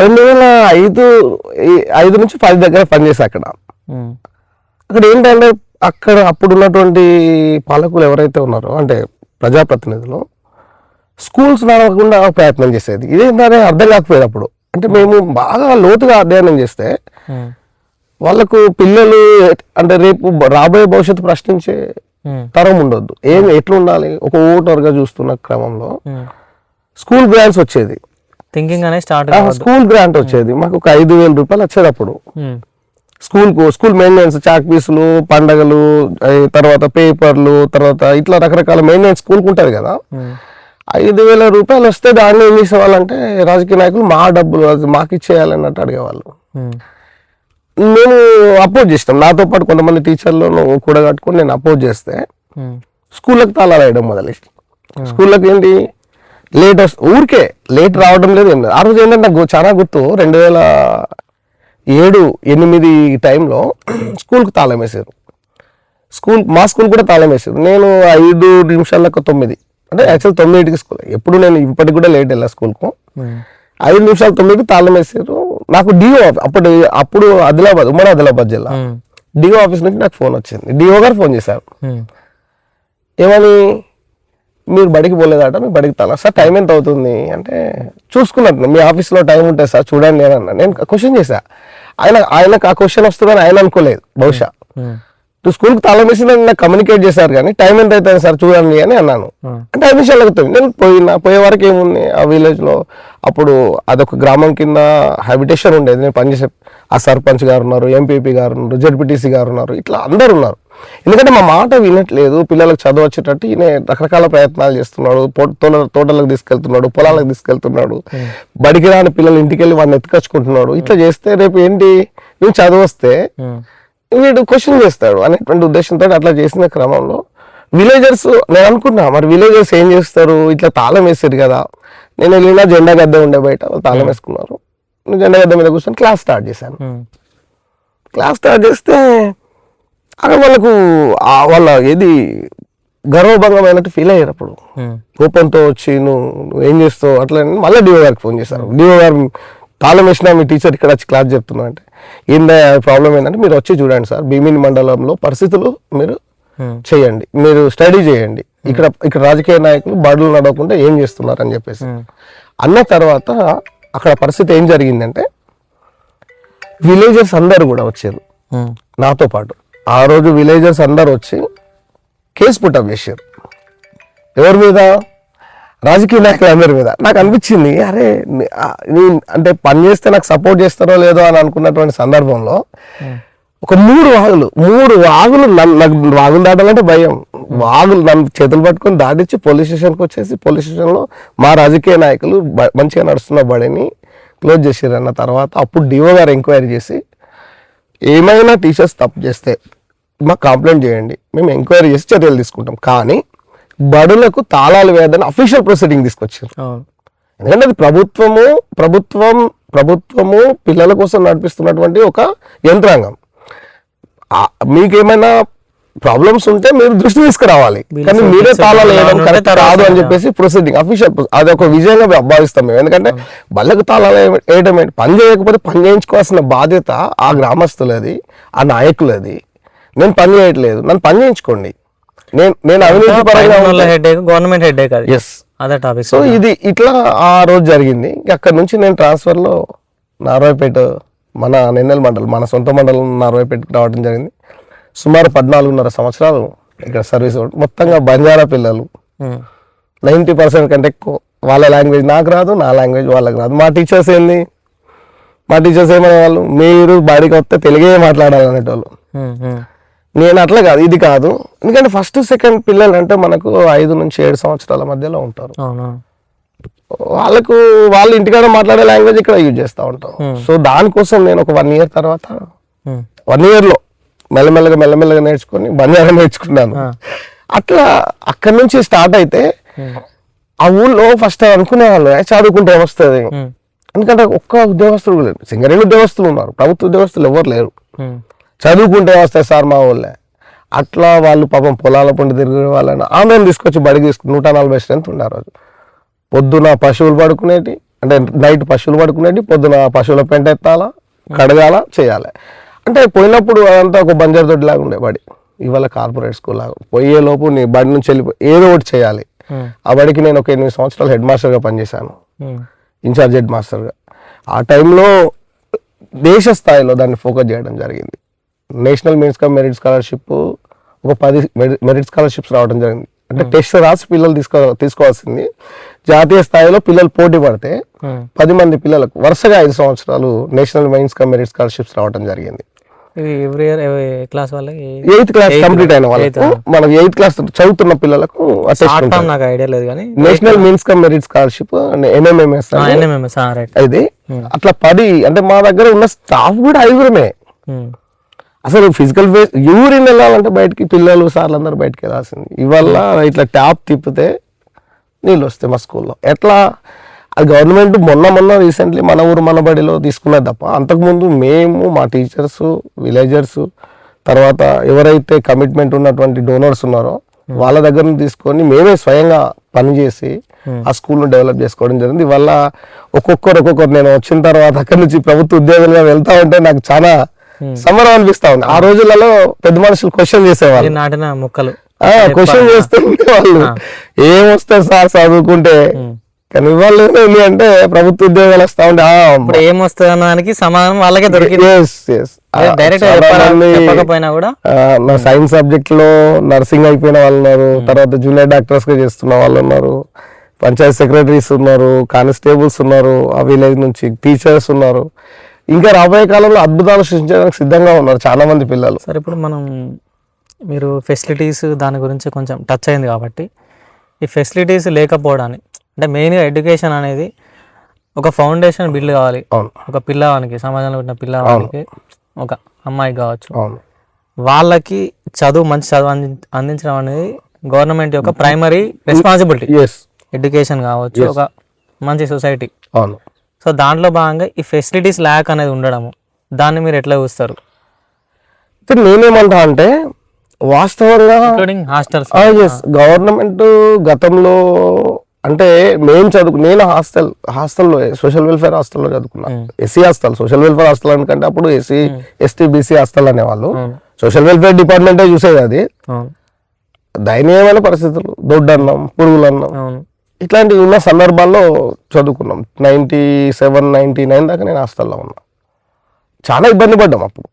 2005 నుంచి 10 దగ్గర పనిచేసా అక్కడ. అక్కడ ఏంటంటే అప్పుడు ఉన్నటువంటి పాలకులు ఎవరైతే ఉన్నారో అంటే ప్రజాప్రతినిధులు స్కూల్స్ నడవకుండా ప్రయత్నం చేసేది. ఇదేంటనే అర్థం కాకపోయేది అప్పుడు. అంటే మేము బాగా లోతుగా అధ్యయనం చేస్తే వాళ్ళకు పిల్లలు అంటే రేపు రాబోయే భవిష్యత్తు ప్రశ్నించే తరం ఉండొద్దు. ఎట్లా ఉండాలి, ఒక ఓటర్గా చూస్తున్న క్రమంలో స్కూల్ గ్రాంట్స్ వచ్చేది, థింకింగ్ అనేది స్టార్ట్. స్కూల్ గ్రాంట్ వచ్చేది మాకు ఒక 5,000 రూపాయలు వచ్చేది అప్పుడు. స్కూల్ మెయింటెనెన్స్, చాక్ పీసులు, పండగలు, తర్వాత పేపర్లు, తర్వాత ఇట్లా రకరకాల మెయింటెనెన్స్ స్కూల్కి ఉంటుంది కదా. 5,000 రూపాయలు వస్తే దాన్ని ఏం చేసేవాళ్ళంటే రాజకీయ నాయకులు మా డబ్బులు మాకు ఇచ్చేయాలన్నట్టు అడిగేవాళ్ళు. నేను అపోజ్ చేసినాం, నాతో పాటు కొంతమంది టీచర్లు కూడా కట్టుకొని నేను అపోజ్ చేస్తే స్కూళ్ళకి తాళాలు వేయడం మొదలెట్టి, స్కూళ్ళకి ఏంటి ఊరికే లేట్ రావడం లేదు ఏం లేదు. ఆ రోజు ఏంటంటే నాకు చాలా గుర్తు, 2007-8 టైంలో స్కూల్కి తాళం వేసారు. మా స్కూల్ కూడా తాళం వేసారు. నేను 5 నిమిషాలకు 9 అంటే యాక్చువల్ 9కి స్కూల్. ఎప్పుడు నేను ఇప్పటికి కూడా లేట్ వెళ్ళా స్కూల్కు. 5 నిమిషాలు 9కి తాళం వేసారు. నాకు డిఓ అప్పుడు ఆదిలాబాద్, ఉమ్మడి ఆదిలాబాద్ జిల్లా డిఓ ఆఫీస్ నుంచి నాకు ఫోన్ వచ్చింది. డిఓ గారు ఫోన్ చేశారు, ఏమని, మీరు బడికి పోలేదట, మీ బడికి తాళం. సార్ టైం ఎంత అవుతుంది అంటే, చూసుకున్నట్టు మీ ఆఫీస్లో టైం ఉంటుంది సార్ చూడండి అని అన్నా. నేను క్వశ్చన్ చేశా, ఆయనకు ఆ క్వశ్చన్ వస్తుందని ఆయన అనుకోలేదు బహుశా. స్కూల్కి తాళం వేసి నాకు కమ్యూనికేట్ చేశారు, కానీ టైం ఎంత అవుతుంది సార్ చూడండి అని అన్నాను. అంటే 5 నిమిషాలు అవుతుంది. నేను పోయే వరకు ఏముంది, ఆ విలేజ్లో అప్పుడు అదొక గ్రామం కింద హ్యాబిటేషన్ ఉండేది. నేను పనిచేసే ఆ సర్పంచ్ గారు ఉన్నారు, ఎంపీపీ గారు ఉన్నారు, జడ్పీటీసీ గారు ఉన్నారు, ఇట్లా అందరు ఉన్నారు. ఎందుకంటే మా మాట వినట్లేదు, పిల్లలకు చదువు వచ్చేటట్టు ఈయన రకరకాల ప్రయత్నాలు చేస్తున్నాడు. తోటలకు తీసుకెళ్తున్నాడు, పొలాలకు తీసుకెళ్తున్నాడు, బడికి రాని పిల్లలు ఇంటికి వెళ్ళి వాడిని ఎత్తుకొచ్చుకుంటున్నాడు. ఇట్లా చేస్తే రేపు ఏంటి, నువ్వు చదువు వస్తే వీడు క్వశ్చన్ చేస్తాడు అనేటువంటి ఉద్దేశంతో అట్లా చేసిన క్రమంలో విలేజర్స్, నేను అనుకున్నా మరి విలేజర్స్ ఏం చేస్తారు, ఇట్లా తాళం వేసారు కదా. నేను వెళ్ళినా జెండా గద్దె ఉండే బయట, వాళ్ళు తాళం వేసుకున్నారు. నేను జెండా గద్దె మీద కూర్చొని క్లాస్ స్టార్ట్ చేశాను. క్లాస్ స్టార్ట్ చేస్తే అక్కడ వాళ్ళకు వాళ్ళ ఏది గర్వభంగమైనట్టు ఫీల్ అయ్యారు. అప్పుడు కోపంతో వచ్చి నువ్వు ఏం చేస్తావు అట్లా మళ్ళీ డిఓ గారికి ఫోన్ చేశారు. డిఓ గారు తాళం వేసినా మీ టీచర్ ఇక్కడ వచ్చి క్లాస్ చెప్తున్నా అంటే, ఏందా ప్రాబ్లం ఏంటంటే, మీరు వచ్చి చూడండి సార్, భీమిని మండలంలో పరిస్థితులు మీరు చేయండి, మీరు స్టడీ చేయండి, ఇక్కడ రాజకీయ నాయకులు బడులు నడవకుండా ఏం చేస్తున్నారు అని చెప్పేసి అన్న తర్వాత అక్కడ పరిస్థితి ఏం జరిగిందంటే, విలేజర్స్ అందరు కూడా వచ్చారు నాతో పాటు. ఆ రోజు విలేజర్స్ అందరు వచ్చి కేసు పుట్టప్ చేశారు. ఎవరి మీద? రాజకీయ నాయకులందరి మీద. నాకు అనిపించింది, అరే అంటే పని చేస్తే నాకు సపోర్ట్ చేస్తారో లేదో అని అనుకున్నటువంటి సందర్భంలో ఒక 3 వాగులు నాకు వాగులు దాటాలంటే భయం. వాగులు నన్ను చేతులు పట్టుకొని దాటించి పోలీస్ స్టేషన్కి వచ్చేసి, పోలీస్ స్టేషన్లో మా రాజకీయ నాయకులు మంచిగా నడుస్తున్న బడిని క్లోజ్ చేసారు అన్న తర్వాత అప్పుడు డిఓ గారు ఎంక్వైరీ చేసి, ఏమైనా టీచర్స్ తప్పు చేస్తే మాకు కంప్లైంట్ చేయండి, మేము ఎంక్వైరీ చేసి చర్యలు తీసుకుంటాం, కానీ బడులకు తాళాలు వేయదని అఫీషియల్ ప్రొసీడింగ్ తీసుకొచ్చారు. ఎందుకంటే అది ప్రభుత్వం ప్రభుత్వము పిల్లల కోసం నడిపిస్తున్నటువంటి ఒక యంత్రాంగం. మీకేమైనా ప్రాబ్లమ్స్ ఉంటే మీరు దృష్టి తీసుకురావాలి, కానీ మీరే తాళాలు వేయడం కరెక్ట్ కాదు అని చెప్పేసి ప్రొసీడింగ్ అఫీషియల్ అది ఒక విజయంగా భావిస్తాం మేము. ఎందుకంటే బళ్ళకు తాళాలు వేయడం ఏంటి, పని చేయకపోతే పని చేయించుకోవాల్సిన బాధ్యత ఆ గ్రామస్తులది, ఆ నాయకులది. నేను పని చేయట్లేదు, నన్ను పని చేయించుకోండి. నేను అవినీతి పరంగా గవర్నమెంట్ హెడ్ ఎస్ అదే టాపిక్. సో ఇది ఇట్లా ఆ రోజు జరిగింది. అక్కడ నుంచి నేను ట్రాన్స్ఫర్లో నారాయణపేట, మన నెన్నెల మండలం, మన సొంత మండలం నారాయణపేటకి రావడం జరిగింది. సుమారు 14.5 సంవత్సరాలు ఇక్కడ సర్వీస్. మొత్తంగా బంజారా పిల్లలు 90% కంటే ఎక్కువ. వాళ్ళ లాంగ్వేజ్ నాకు రాదు, నా లాంగ్వేజ్ వాళ్ళకి రాదు. మా టీచర్స్ ఏమనేవాళ్ళు, మీరు బడికి వస్తే తెలుగే మాట్లాడాలనేటోళ్ళు. నేను అట్లా కాదు, ఇది కాదు. ఎందుకంటే ఫస్ట్ సెకండ్ పిల్లలు అంటే మనకు 5 నుంచి 7 సంవత్సరాల మధ్యలో ఉంటారు. వాళ్ళు ఇంటికాడ మాట్లాడే లాంగ్వేజ్ ఇక్కడ యూజ్ చేస్తూ ఉంటాం. సో దానికోసం నేను ఒక 1 ఇయర్ తర్వాత 1 ఇయర్లో మెల్లమెల్లగా నేర్చుకొని బంజారా నేర్చుకున్నాను. అట్లా అక్కడి నుంచి స్టార్ట్ అయితే ఆ ఊళ్ళో ఫస్ట్ అనుకునేవాళ్ళు చదువుకుంటే ఏమొస్తుంది, ఎందుకంటే ఒక్క ఉద్యోగస్తులు లేరు, సింగరేణి ఉద్యోగస్తులు ఉన్నారు, ప్రభుత్వ ఉద్యోగస్తులు ఎవరు లేరు. చదువుకుంటే వస్తాయి సార్ మా ఊళ్ళే. అట్లా వాళ్ళు పాపం పొలాల పండు తిరిగే వాళ్ళని ఆమెను తీసుకొచ్చి బడికి తీసుకుని 140 స్ట్రెంత్ ఉండే రోజు. పొద్దున పశువులు పడుకునేటి, అంటే నైట్ పశువులు పడుకునేటి, పొద్దున పశువుల పెంట ఎత్తాలా, కడగాల, చేయాలి. అంటే పోయినప్పుడు అదంతా ఒక బంజారు దొడ్డి లాగా ఉండే బడి. ఇవాళ కార్పొరేట్ స్కూల్ లాగా. పోయే లోపు నీ బడి నుంచి వెళ్ళిపోయి ఏదో ఒకటి చేయాలి. ఆ బడికి నేను ఒక 8 సంవత్సరాలు హెడ్ మాస్టర్గా పనిచేశాను, ఇన్ఛార్జ్ హెడ్ మాస్టర్గా. ఆ టైంలో దేశ స్థాయిలో దాన్ని ఫోకస్ చేయడం జరిగింది. National means come merit scholarship ఒక 10 మెరిట్ స్కాలర్షిప్స్ రావడం జరిగింది. అంటే టెస్ట్ రాసి పిల్లలు తీసుకోవాల్సింది. జాతీయ స్థాయిలో పిల్లలు పోటీ పడితే 10 మంది పిల్లలకు వరుసగా 5 సంవత్సరాలు national means come merit scholarships రావడం జరిగింది. 8th క్లాస్ కంప్లీట్ అయిన వాళ్ళకు, మనకు 8th క్లాస్ చదువుతున్న పిల్లలకు నాకు ఐడియా లేదు కానీ national means come merit scholarship NMMS ఇది. అట్లా 10, అంటే మా దగ్గర ఉన్న స్టాఫ్ కూడా 5 అసలు ఫిజికల్ యూరిన్ వెళ్ళాలంటే బయటికి పిల్లలు సార్లు అందరూ బయటకు వెళ్ళాల్సింది. ఇవాళ ఇట్లా ట్యాప్ తిప్పితే నీళ్ళు వస్తాయి మా స్కూల్లో. ఎట్లా అది గవర్నమెంట్ మొన్న రీసెంట్లీ మన ఊరు మన బడిలో తీసుకున్నది తప్ప, అంతకుముందు మేము, మా టీచర్స్, విలేజర్స్, తర్వాత ఎవరైతే కమిట్మెంట్ ఉన్నటువంటి డోనర్స్ ఉన్నారో వాళ్ళ దగ్గర నుంచి తీసుకొని మేమే స్వయంగా పనిచేసి ఆ స్కూల్ను డెవలప్ చేసుకోవడం జరిగింది. ఇవాళ ఒక్కొక్కరు నేను వచ్చిన తర్వాత అక్కడి నుంచి ప్రభుత్వ ఉద్యోగులుగా వెళ్తా ఉంటే నాకు చాలా సంబరం అనిపిస్తా ఉంది. ఆ రోజులలో పెద్ద మనుషులు క్వశ్చన్ చేసేవాళ్ళు, నాటిన మొక్కలు క్వశ్చన్ చేస్తుంటే వాళ్ళు ఏమొస్తాయి సార్ చదువుకుంటే, కానీ ఇవాళ ఏంటి అంటే ప్రభుత్వ ఉద్యోగాలు వస్తా ఉంటే ఏమొస్తుంది అన్నదానికి సమాధానం వాళ్ళకే దొరికింది. నా సైన్స్ సబ్జెక్ట్ లో నర్సింగ్ అయిపోయిన వాళ్ళు ఉన్నారు, తర్వాత జూనియర్ డాక్టర్స్ గా చేస్తున్న వాళ్ళు ఉన్నారు, పంచాయత్ సెక్రటరీస్ ఉన్నారు, కానిస్టేబుల్స్ ఉన్నారు, ఆ విలేజ్ నుంచి టీచర్స్ ఉన్నారు. ఇంకా రాబోయే కాలంలో అద్భుతాలు సృష్టించడానికి సిద్ధంగా ఉన్నారు చాలా మంది పిల్లలు. సరే, ఇప్పుడు మీరు ఫెసిలిటీస్ దాని గురించి కొంచెం టచ్ అయింది కాబట్టి, ఈ ఫెసిలిటీస్ లేకపోవడానికి అంటే మెయిన్గా ఎడ్యుకేషన్ అనేది ఒక ఫౌండేషన్ బిల్డ్ కావాలి. ఒక పిల్లవానికి, సమాజంలో ఉన్న పిల్లవానికి, ఒక అమ్మాయికి కావచ్చు, వాళ్ళకి మంచి చదువు అందించడం అనేది గవర్నమెంట్ యొక్క ప్రైమరీ రెస్పాన్సిబిలిటీ. ఎడ్యుకేషన్ కావచ్చు, ఒక మంచి సొసైటీ. సో దాంట్లో భాగంగా ఈ ఫెసిలిటీస్ ల్యాక్ అనేది ఉండడము, దాన్ని మీరు ఎట్లా చూస్తారు? నేనేమంటా అంటే వాస్తవంగా హాస్టల్స్ గవర్నమెంట్ గతంలో అంటే నేను హాస్టల్లో సోషల్ వెల్ఫేర్ హాస్టల్లో చదువుకున్నా. SC hostel, social welfare hostel అనుకంటే అప్పుడు ఎస్సీ ఎస్టీ బీసీ హాస్టల్ అనేవాళ్ళు. సోషల్ వెల్ఫేర్ డిపార్ట్మెంటే చూసేది. అది దయనీయమైన పరిస్థితులు, దొడ్డన్నం, పురుగులన్నం, ఇట్లాంటివి ఉన్న సందర్భాల్లో చదువుకున్నాం. 97, 99 దాకా నేను హాస్టల్లో ఉన్నా. చాలా ఇబ్బంది పడ్డాం అప్పుడు.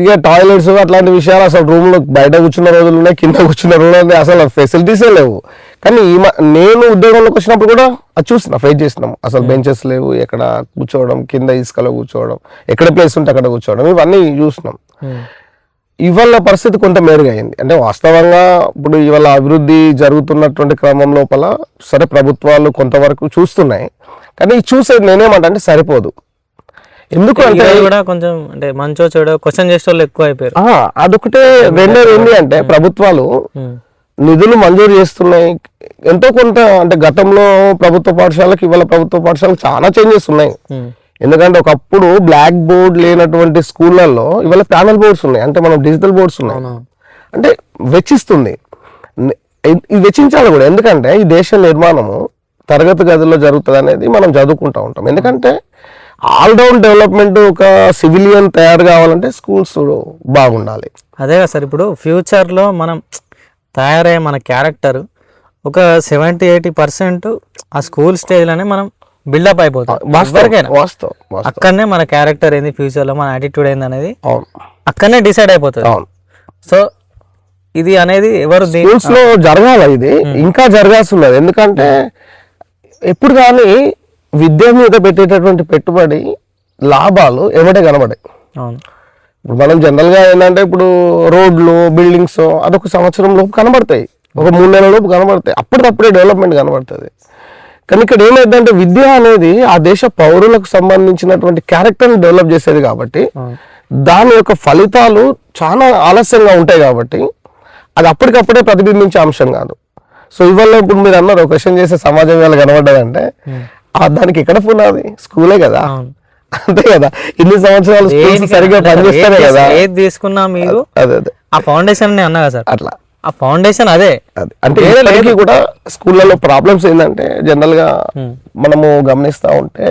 ఇక టాయిలెట్స్ అట్లాంటి విషయాలు అసలు రూమ్లో బయట కూర్చున్న రోజులు ఉన్నాయి, కింద కూర్చున్న రోజులు అసలు ఫెసిలిటీసే లేవు. కానీ నేను ఉద్యోగంలోకి వచ్చినప్పుడు కూడా అది ఫేస్ చేసినాం. అసలు బెంచెస్ లేవు, ఎక్కడ కూర్చోవడం, కింద ఇసుకలో కూర్చోవడం, ఎక్కడ ప్లేస్ ఉంటే అక్కడ కూర్చోవడం, ఇవన్నీ చూసినాం. ఇవాళ పరిస్థితి కొంత మెరుగు అయింది. అంటే వాస్తవంగా ఇప్పుడు ఇవాళ అభివృద్ధి జరుగుతున్నటువంటి క్రమం లోపల సరే ప్రభుత్వాలు కొంతవరకు చూస్తున్నాయి, కానీ చూసేది నేనేమంటే సరిపోదు. ఎందుకు అంటే కూడా కొంచెం అంటే మంచో చెడో క్వశ్చన్ చేసే వాళ్ళు ఎక్కువ అయిపోయారు. అదొకటే. రెండోది ఏంటి అంటే ప్రభుత్వాలు నిధులు మంజూరు చేస్తున్నాయి. ఎంతో కొంత అంటే గతంలో ప్రభుత్వ పాఠశాలకు ఇవాళ ప్రభుత్వ పాఠశాలకు చాలా చేంజెస్ ఉన్నాయి. ఎందుకంటే ఒకప్పుడు బ్లాక్ బోర్డ్ లేనటువంటి స్కూళ్ళల్లో ఇవాళ ప్యానల్ బోర్డ్స్ ఉన్నాయి, అంటే మనం డిజిటల్ బోర్డ్స్ ఉన్నాయి. అంటే వెచ్చిస్తుంది, ఇది వెచ్చించాలి కూడా. ఎందుకంటే ఈ దేశ నిర్మాణము తరగతి గదిలో జరుగుతుంది అనేది మనం చదువుకుంటూ ఉంటాం. ఎందుకంటే ఆల్రౌండ్ డెవలప్మెంట్ ఒక సివిలియన్ తయారు కావాలంటే స్కూల్స్ బాగుండాలి. అదే కదా సార్, ఇప్పుడు ఫ్యూచర్లో మనం తయారయ్యే మన క్యారెక్టర్ ఒక 70-80% ఆ స్కూల్ స్టేజ్లోనే మనం బిల్డప్ అయిపోతాం. అక్కడనే మన క్యారెక్టర్ ఏంది, ఫ్యూచర్లో మన యాటిట్యూడ్ ఏంది అనేది అక్కడనే డిసైడ్ అయిపోతుంది. సో ఇది అనేది ఎవరు స్కూల్స్ లో జరగాలి, ఇది ఇంకా జరగాల్సి ఉన్నది. ఎందుకంటే ఎప్పుడు కానీ విద్య మీద పెట్టేటటువంటి పెట్టుబడి లాభాలు ఏమంటే కనబడాయి. ఇప్పుడు మనం జనరల్ గా ఏంటంటే ఇప్పుడు రోడ్లు బిల్డింగ్స్ అదొక సంవత్సరం లోపు కనబడతాయి, ఒక 3 నెలల లోపు కనబడతాయి, అప్పటికప్పుడే డెవలప్మెంట్ కనబడుతుంది. కానీ ఇక్కడ ఏమైందంటే విద్య అనేది ఆ దేశ పౌరులకు సంబంధించినటువంటి క్యారెక్టర్ని డెవలప్ చేసేది కాబట్టి దాని యొక్క ఫలితాలు చాలా ఆలస్యంగా ఉంటాయి. కాబట్టి అది అప్పటికప్పుడే ప్రతిబింబించే అంశం కాదు. సో ఇవాళ ఇప్పుడు మీరు అన్నారు క్వశ్చన్ చేసే సమాజం వేళ కనబడ్డదంటే దానికి ఎక్కడ పునాది స్కూలే కదా, అంతే కదా. ఇన్ని సంవత్సరాలు స్కూల్స్ సరిగ్గా పనిచేస్తానే కదా. ఏది తీసుకున్నా మీరు అదే ఆ ఫౌండేషన్ అన్నా కదా సార్, అట్లా ఆ ఫౌండేషన్ అదే. అంటే ఇప్పటికీ కూడా స్కూళ్ళలో ప్రాబ్లమ్స్ ఏంటంటే జనరల్ గా మనము గమనిస్తా ఉంటే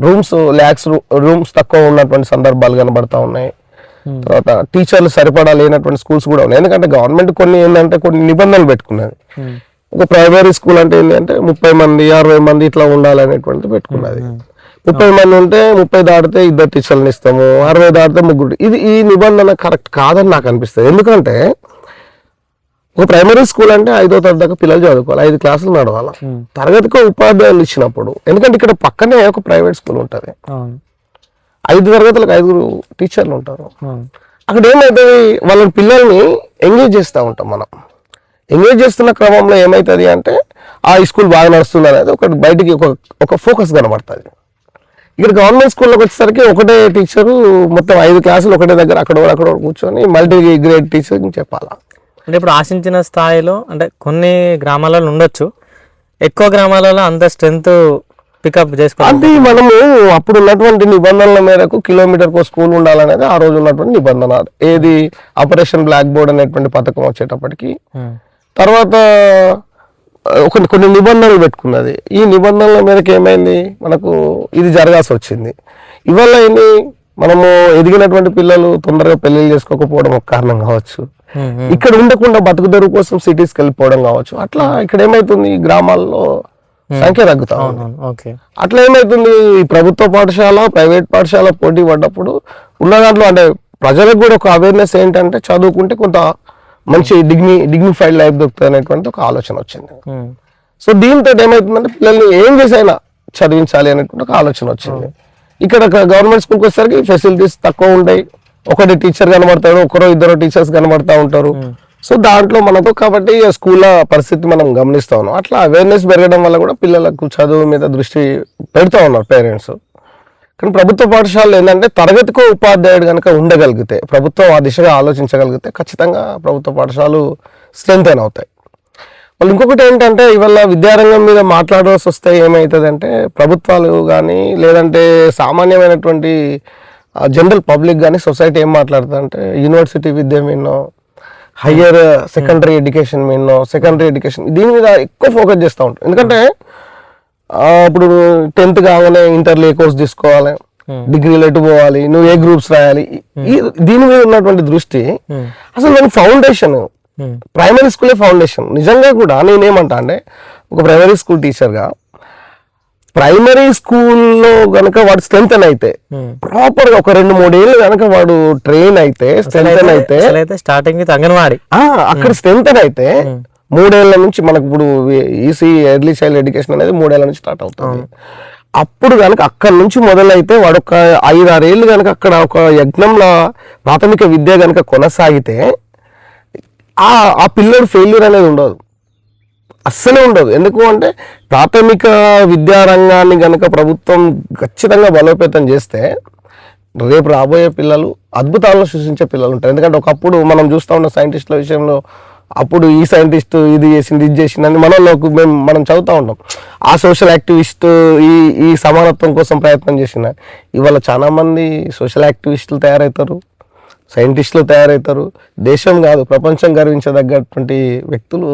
రూమ్స్ తక్కువ ఉన్నటువంటి సందర్భాలు కనబడతా ఉన్నాయి. తర్వాత టీచర్లు సరిపడా లేనటువంటి స్కూల్స్ కూడా ఉన్నాయి. ఎందుకంటే గవర్నమెంట్ కొన్ని ఏంటంటే కొన్ని నిబంధనలు పెట్టుకున్నది. ఒక ప్రైమరీ స్కూల్ అంటే ఏంటంటే 30 మంది 60 మంది ఇట్లా ఉండాలనేటువంటిది పెట్టుకున్నది. 30 మంది ఉంటే 30 దాటితే 2 టీచర్లను ఇస్తాము, 60 దాటితే 3. ఈ నిబంధన కరెక్ట్ కాదని నాకు అనిపిస్తుంది. ఎందుకంటే ఒక ప్రైమరీ స్కూల్ అంటే 5వ తరగతి దాకా పిల్లలు చదువుకోవాలి, 5 క్లాసులు నడవాలి. తరగతికి ఉపాధ్యాయులు ఇచ్చినప్పుడు, ఎందుకంటే ఇక్కడ పక్కనే ఒక ప్రైవేట్ స్కూల్ ఉంటుంది, 5 తరగతులకు 5 టీచర్లు ఉంటారు. అక్కడ ఏమవుతుంది, వాళ్ళ పిల్లల్ని ఎంగేజ్ చేస్తూ ఉంటాం. మనం ఎంగేజ్ చేస్తున్న క్రమంలో ఏమవుతుంది అంటే ఈ స్కూల్ బాగా నడుస్తుంది అనేది ఒకటి బయటికి ఒక ఫోకస్ కనబడుతుంది. ఇక్కడ గవర్నమెంట్ స్కూల్లోకి వచ్చేసరికి ఒకటే టీచరు మొత్తం 5 క్లాసులు ఒకటే దగ్గర అక్కడ కూర్చొని మల్టీ గ్రేడ్ టీచర్ చెప్పాలా. అంటే ఇప్పుడు ఆశించిన స్థాయిలో అంటే కొన్ని గ్రామాలలో ఉండొచ్చు, ఎక్కువ గ్రామాలలో అంత స్ట్రెంత్ పికప్ చేసుకోవాలి. అది మనము అప్పుడు ఉన్నటువంటి నిబంధనల మేరకు కిలోమీటర్కు స్కూల్ ఉండాలనేది ఆ రోజు ఉన్నటువంటి నిబంధన. ఏది ఆపరేషన్ బ్లాక్ బోర్డ్ అనేటువంటి పథకం వచ్చేటప్పటికి తర్వాత కొన్ని నిబంధనలు పెట్టుకున్నది. ఈ నిబంధనల మేరకు ఏమైంది, మనకు ఇది జరగాల్సి వచ్చింది. ఇవాళ ఏంటి, మనము ఎదిగినటువంటి పిల్లలు తొందరగా పెళ్లిళ్ళు చేసుకోకపోవడం ఒక కారణం కావచ్చు, ఇక్కడ ఉండకుండా బతుకుదెరువు కోసం సిటీస్కి వెళ్ళిపోవడం కావచ్చు. అట్లా ఇక్కడ ఏమైతుంది, గ్రామాల్లో సంఖ్య తగ్గుతా ఉంది. అట్లా ఏమైతుంది, ఈ ప్రభుత్వ పాఠశాల ప్రైవేట్ పాఠశాల పోటీ పడ్డప్పుడు ఉన్న దాంట్లో అంటే ప్రజలకు కూడా ఒక అవేర్నెస్ ఏంటంటే చదువుకుంటే కొంత మంచి డిగ్నిఫైడ్ లైఫ్ దొరుకుతుంది అనేటువంటి ఒక ఆలోచన వచ్చింది. సో దీంతో ఏమవుతుందంటే పిల్లల్ని ఏం చేసైనా చదివించాలి అనేటువంటి ఒక ఆలోచన వచ్చింది. ఇక్కడ గవర్నమెంట్ స్కూల్కి వచ్చేసరికి ఫెసిలిటీస్ తక్కువ ఉంటాయి, ఒకటి టీచర్ కనబడతాడు, 1-2 టీచర్స్ కనబడతా ఉంటారు. సో దాంట్లో మనకు కాబట్టి స్కూళ్ళ పరిస్థితి మనం గమనిస్తా ఉన్నాం. అట్లా అవేర్నెస్ పెరగడం వల్ల కూడా పిల్లలకు చదువు మీద దృష్టి పెడతా ఉన్నారు పేరెంట్స్. కానీ ప్రభుత్వ పాఠశాలలు ఏంటంటే తరగతికో ఉపాధ్యాయుడు కనుక ఉండగలిగితే, ప్రభుత్వం ఆ దిశగా ఆలోచించగలిగితే ఖచ్చితంగా ప్రభుత్వ పాఠశాలలు స్ట్రెంథెన్ అవుతాయి. వాళ్ళు ఇంకొకటి ఏంటంటే ఇవాళ విద్యారంగం మీద మాట్లాడాల్సి వస్తే ఏమవుతుందంటే ప్రభుత్వాలు కానీ లేదంటే సామాన్యమైనటువంటి జనరల్ పబ్లిక్ కానీ సొసైటీ ఏం మాట్లాడుతుందంటే యూనివర్సిటీ విద్య మీనో, హయ్యర్ సెకండరీ ఎడ్యుకేషన్ మీనో, సెకండరీ ఎడ్యుకేషన్ దీని మీద ఎక్కువ ఫోకస్ చేస్తూ ఉంటారు. ఎందుకంటే ఇప్పుడు 10th కాగానే ఇంటర్లో ఏ కోర్స్ తీసుకోవాలి, డిగ్రీలో ఎటు పోవాలి, నువ్వు ఏ గ్రూప్స్ రాయాలి, దీని మీద ఉన్నటువంటి దృష్టి అసలు నేను ఫౌండేషన్ ప్రైమరీ స్కూలే ఫౌండేషన్. నిజంగా కూడా నేనేమంటా అంటే ఒక ప్రైమరీ స్కూల్ టీచర్గా ప్రైమరీ స్కూల్లో గనక వాడు స్ట్రెంథెన్ అయితే ప్రాపర్ గా ఒక 2-3 ఏళ్ళు గనక వాడు ట్రైన్ అయితే స్ట్రెంథెన్ అయితే స్టార్టింగ్ అంగన్వాడీ అక్కడ స్ట్రెంథెన్ అయితే 3 ఏళ్ల నుంచి మనకు ఇప్పుడు ఈసీ ఎర్లీ చైల్డ్ ఎడ్యుకేషన్ అనేది 3 ఏళ్ల నుంచి స్టార్ట్ అవుతుంది. అప్పుడు కనుక అక్కడి నుంచి మొదలైతే వాడు ఒక 5-6 ఏళ్ళు కనుక అక్కడ ఒక యజ్ఞంలో ప్రాథమిక విద్య కనుక కొనసాగితే ఆ పిల్లడు ఫెయిల్యూర్ అనేది ఉండదు, అస్సలే ఉండదు. ఎందుకు అంటే ప్రాథమిక విద్యారంగాన్ని కనుక ప్రభుత్వం ఖచ్చితంగా బలోపేతం చేస్తే రేపు రాబోయే పిల్లలు అద్భుతాలను సృష్టించే పిల్లలు ఉంటారు. ఎందుకంటే ఒకప్పుడు మనం చూస్తూ ఉన్న సైంటిస్టుల విషయంలో అప్పుడు ఈ సైంటిస్ట్ ఇది చేసింది ఇది చేసింది అని మనం చదువుతూ ఉంటాం. ఆ సోషల్ యాక్టివిస్ట్ ఈ సమానత్వం కోసం ప్రయత్నం చేసిన ఇవాళ చాలా మంది సోషల్ యాక్టివిస్టులు తయారవుతారు, సైంటిస్టులు తయారవుతారు. దేశం కాదు ప్రపంచం గర్వించదగ్గటువంటి వ్యక్తులు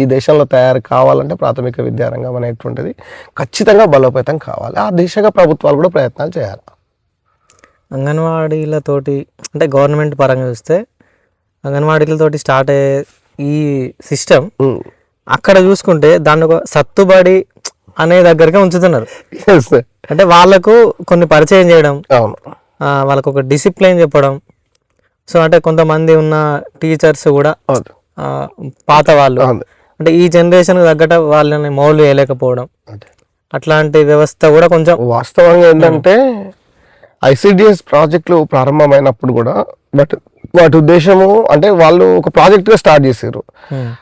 ఈ దేశంలో తయారు కావాలంటే ప్రాథమిక విద్యారంగం అనేటువంటిది ఖచ్చితంగా బలోపేతం కావాలి. ఆ దిశగా ప్రభుత్వాలు కూడా ప్రయత్నాలు చేయాలి. అంగన్వాడీలతోటి అంటే గవర్నమెంట్ పరంగా చూస్తే అంగన్వాడీలతోటి స్టార్ట్ అయ్యే ఈ సిస్టమ్ అక్కడ చూసుకుంటే దాన్ని ఒక సత్తుబడి అనే దగ్గరగా ఉంచుతున్నారు. అంటే వాళ్ళకు కొన్ని పరిచయం చేయడం, వాళ్ళకు ఒక డిసిప్లిన్ చెప్పడం. సో అంటే కొంతమంది ఉన్న టీచర్స్ కూడా పాత వాళ్ళు అంటే ఈ జనరేషన్ తగ్గట వాళ్ళని మౌలు వేయలేకపోవడం, అట్లాంటి వ్యవస్థ కూడా కొంచెం వాస్తవంగా ఏంటంటే ICDS ప్రాజెక్టులు ప్రారంభమైనప్పుడు కూడా వాటి ఉద్దేశము అంటే వాళ్ళు ఒక ప్రాజెక్ట్గా స్టార్ట్ చేశారు.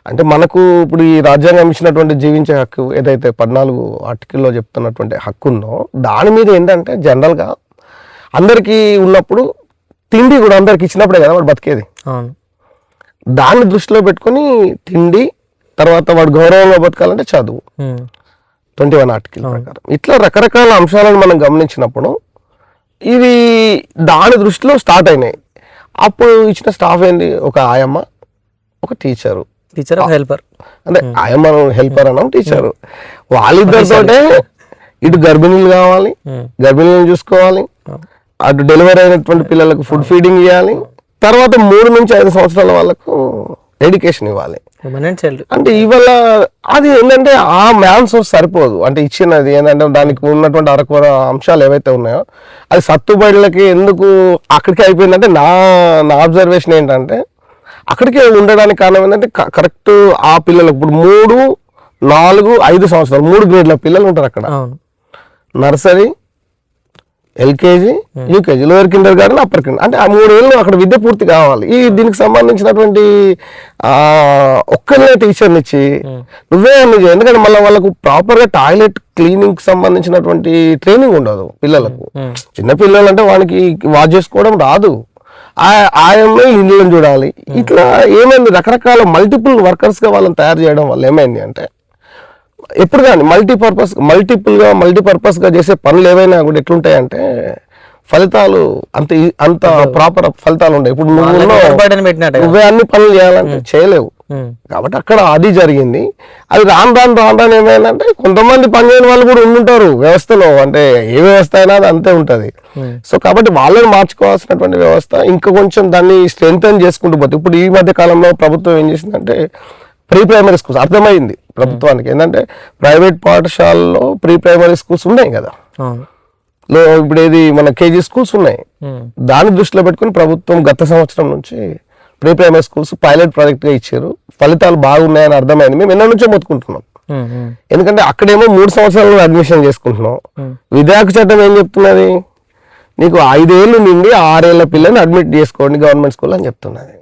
అంటే మనకు ఇప్పుడు ఈ రాజ్యాంగం ఇచ్చినటువంటి జీవించే హక్కు ఏదైతే 14 ఆర్టికల్లో చెప్తున్నటువంటి హక్కు ఉందో దాని మీద ఏంటంటే జనరల్గా అందరికీ ఉన్నప్పుడు తిండి కూడా అందరికి ఇచ్చినప్పుడే కదా వాడు బతికేది. దాన్ని దృష్టిలో పెట్టుకొని తిండి, తర్వాత వాడు గౌరవంగా బతకాలంటే చదువు 21 ఆర్టికల్ ప్రకారం ఇట్లా రకరకాల అంశాలను మనం గమనించినప్పుడు ఇవి దాని దృష్టిలో స్టార్ట్ అయినాయి. అప్పుడు ఇచ్చిన స్టాఫ్ ఏంటి, ఒక ఆయమ్మ, ఒక టీచర్ హెల్పర్, అంటే ఆయమ్మ హెల్పర్ అన్నాం, టీచరు. వాళ్ళిద్దరితోటే ఇటు గర్భిణీలు కావాలి, గర్భిణీలను చూసుకోవాలి, అటు డెలివరీ అయినటువంటి పిల్లలకు ఫుడ్ ఫీడింగ్ ఇవ్వాలి, తర్వాత 3 నుంచి 5 సంవత్సరాల వాళ్ళకు ఎడ్యుకేషన్ ఇవ్వాలి. అంటే ఇవాళ అది ఏంటంటే ఆ మ్యాన్ సోర్స్ సరిపోదు. అంటే ఇచ్చినది ఏంటంటే దానికి ఉన్నటువంటి అరకొర అంశాలు ఏవైతే ఉన్నాయో అది సత్తుబడులకి ఎందుకు అక్కడికి అయిపోయిందంటే నా అబ్జర్వేషన్ ఏంటంటే అక్కడికి ఉండడానికి కారణం ఏంటంటే కరెక్ట్ ఆ పిల్లలకు ఇప్పుడు 3, 4, 5 సంవత్సరాలు 3 గ్రేడ్ల పిల్లలు ఉంటారు అక్కడ. Nursery, LKG, UKG, lower Kinder garden, upper Kinder, అంటే ఆ 3 ఏళ్ళు అక్కడ విద్య పూర్తి కావాలి. దీనికి సంబంధించినటువంటి ఒక్కరినే టీచర్ని ఇచ్చి నువ్వే అన్ని చేయి. ఎందుకంటే మళ్ళీ వాళ్ళకు ప్రాపర్గా టాయిలెట్ క్లీనింగ్ సంబంధించినటువంటి ట్రైనింగ్ ఉండదు పిల్లలకు. చిన్న పిల్లలు అంటే వానికి వాష్ చేసుకోవడం రాదు, ఆయనే ఇళ్ళని చూడాలి. ఇట్లా ఏమైంది, రకరకాల మల్టిపుల్ వర్కర్స్గా వాళ్ళని తయారు చేయడం వల్ల ఏమైంది అంటే ఎప్పుడు కానీ మల్టీపర్పస్గా చేసే పనులు ఏవైనా కూడా ఎట్లుంటాయంటే ఫలితాలు అంత ప్రాపర్ ఫలితాలు ఉంటాయి. ఇప్పుడు నువ్వే అన్ని పనులు చేయాలంటే చేయలేవు. కాబట్టి అక్కడ అది జరిగింది. అది రాను ఏమైందంటే కొంతమంది పనిచేయని వాళ్ళు కూడా ఉండుంటారు వ్యవస్థలో. అంటే ఏ వ్యవస్థ అయినా అది అంతే ఉంటుంది. సో కాబట్టి వాళ్ళని మార్చుకోవాల్సినటువంటి వ్యవస్థ ఇంకా కొంచెం దాన్ని స్ట్రెంథెన్ చేసుకుంటూ పోతుంది. ఇప్పుడు ఈ మధ్య కాలంలో ప్రభుత్వం ఏం చేసిందంటే ప్రీ ప్రైమరీ స్కూల్స్ అర్థమైంది ప్రభుత్వానికి ఏంటంటే ప్రైవేట్ పాఠశాలలో ప్రీ ప్రైమరీ స్కూల్స్ ఉన్నాయి కదా, ఇప్పుడు ఏది మన KG స్కూల్స్ ఉన్నాయి. దాన్ని దృష్టిలో పెట్టుకుని ప్రభుత్వం గత సంవత్సరం నుంచి ప్రీ ప్రైమరీ స్కూల్స్ పైలట్ ప్రాజెక్ట్గా ఇచ్చారు. ఫలితాలు బాగున్నాయని అర్థమైంది. మేము ఎన్నో నుంచో మొత్తుకుంటున్నాం. ఎందుకంటే అక్కడేమో 3 సంవత్సరాలు అడ్మిషన్ చేసుకుంటున్నాం. విద్యాహక్కు చట్టం ఏం చెప్తున్నది, నీకు 5 ఏళ్ళు నుండి 6 ఏళ్ల పిల్లని అడ్మిట్ చేసుకోండి గవర్నమెంట్ స్కూల్ అని చెప్తున్నది.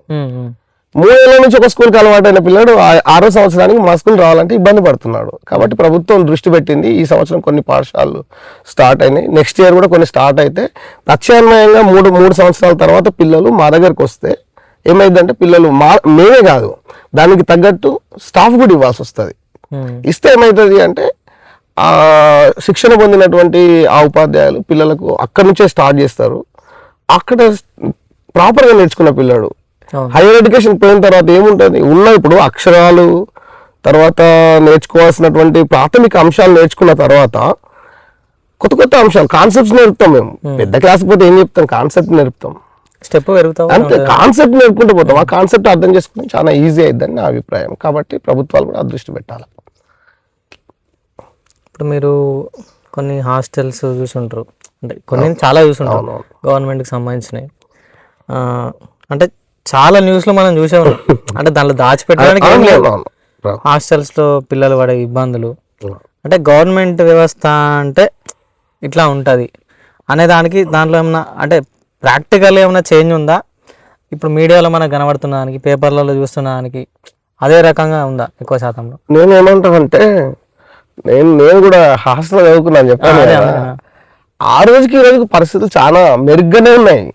3 ఏళ్ల నుంచి ఒక స్కూల్కి అలవాటైన పిల్లడు 6వ సంవత్సరానికి మా స్కూల్ రావాలంటే ఇబ్బంది పడుతున్నాడు. కాబట్టి ప్రభుత్వం దృష్టి పెట్టింది. ఈ సంవత్సరం కొన్ని పాఠశాలలు స్టార్ట్ అయినాయి. నెక్స్ట్ ఇయర్ కూడా కొన్ని స్టార్ట్ అయితే ప్రత్యామ్నాయంగా 3 సంవత్సరాల తర్వాత పిల్లలు మా దగ్గరకు వస్తే ఏమైందంటే పిల్లలు మేమే కాదు దానికి తగ్గట్టు స్టాఫ్ కూడా ఇవ్వాల్సి వస్తుంది. ఇస్తే ఏమవుతుంది అంటే శిక్షణ పొందినటువంటి ఆ ఉపాధ్యాయులు పిల్లలకు అక్కడి నుంచే స్టార్ట్ చేస్తారు. అక్కడ ప్రాపర్గా నేర్చుకున్న పిల్లడు హైయర్ ఎడ్యుకేషన్ పోయిన తర్వాత ఏముంటుంది, ఇప్పుడు అక్షరాలు తర్వాత నేర్చుకోవాల్సినటువంటి ప్రాథమిక అంశాలు నేర్చుకున్న తర్వాత కొత్త అంశాలు కాన్సెప్ట్స్ నేర్పుతాం. మేము పెద్ద క్లాస్కి పోతే ఏం చెప్తాం, కాన్సెప్ట్ నేర్పుతాం, స్టెప్ పెరుగుతాం, అంతే కాన్సెప్ట్ నేర్పుకుంటూ పోతాం. ఆ కాన్సెప్ట్ అర్థం చేసుకోవడం చాలా ఈజీ అయిద్దని నా అభిప్రాయం. కాబట్టి ప్రభుత్వాలు కూడా దృష్టి పెట్టాలి. ఇప్పుడు మీరు కొన్ని హాస్టల్స్ చూసుంటారు, అంటే కొన్ని చాలా చూసుంటారు గవర్నమెంట్కి సంబంధించినవి. అంటే చాలా న్యూస్లో మనం చూసే ఉన్నాం. అంటే దాంట్లో దాచిపెట్టడానికి ఏం లేదు. హాస్టల్స్లో పిల్లలు పడే ఇబ్బందులు, అంటే గవర్నమెంట్ వ్యవస్థ అంటే ఇట్లా ఉంటుంది అనే దానికి దాంట్లో ఏమన్నా అంటే ప్రాక్టికల్ ఏమైనా చేంజ్ ఉందా? ఇప్పుడు మీడియాలో మనకు కనబడుతున్న దానికి, పేపర్లలో చూస్తున్న దానికి అదే రకంగా ఉందా ఎక్కువ శాతంలో? నేను ఏమంటానంటే నేను కూడా హాస్టల్ చదువుకున్నాను చెప్పాను. ఆ రోజుకి ఈ రోజుకి పరిస్థితులు చాలా మెరుగ్గానే ఉన్నాయి.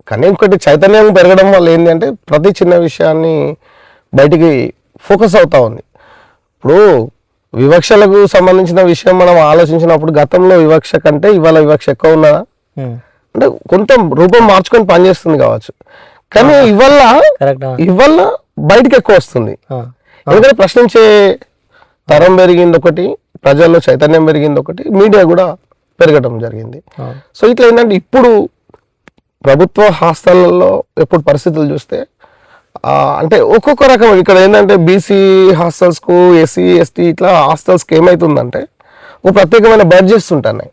కానీ ఇంకోటి చైతన్యం పెరగడం వల్ల ఏంటి అంటే ప్రతి చిన్న విషయాన్ని బయటికి ఫోకస్ అవుతా ఉంది. ఇప్పుడు వివక్షలకు సంబంధించిన విషయం మనం ఆలోచించినప్పుడు గతంలో వివక్ష కంటే ఇవాళ వివక్ష ఎక్కువ ఉన్నదా? అంటే కొంత రూపం మార్చుకొని పనిచేస్తుంది కావచ్చు, కానీ ఇవాళ బయటికి ఎక్కువ వస్తుంది. ఎందుకంటే ప్రశ్నించే తరం పెరిగింది ఒకటి, ప్రజల్లో చైతన్యం పెరిగింది ఒకటి, మీడియా కూడా పెరగడం జరిగింది. సో ఇట్లా ఏంటంటే ఇప్పుడు ప్రభుత్వ హాస్టళ్లలో ఎప్పుడు పరిస్థితులు చూస్తే అంటే ఒక్కొక్క రకం ఇక్కడ ఏంటంటే బీసీ హాస్టల్స్కు, ఎస్సీ ఎస్టీ ఇట్లా హాస్టల్స్కి ఏమవుతుందంటే ఒక ప్రత్యేకమైన బడ్జెట్స్ ఉంటున్నాయి.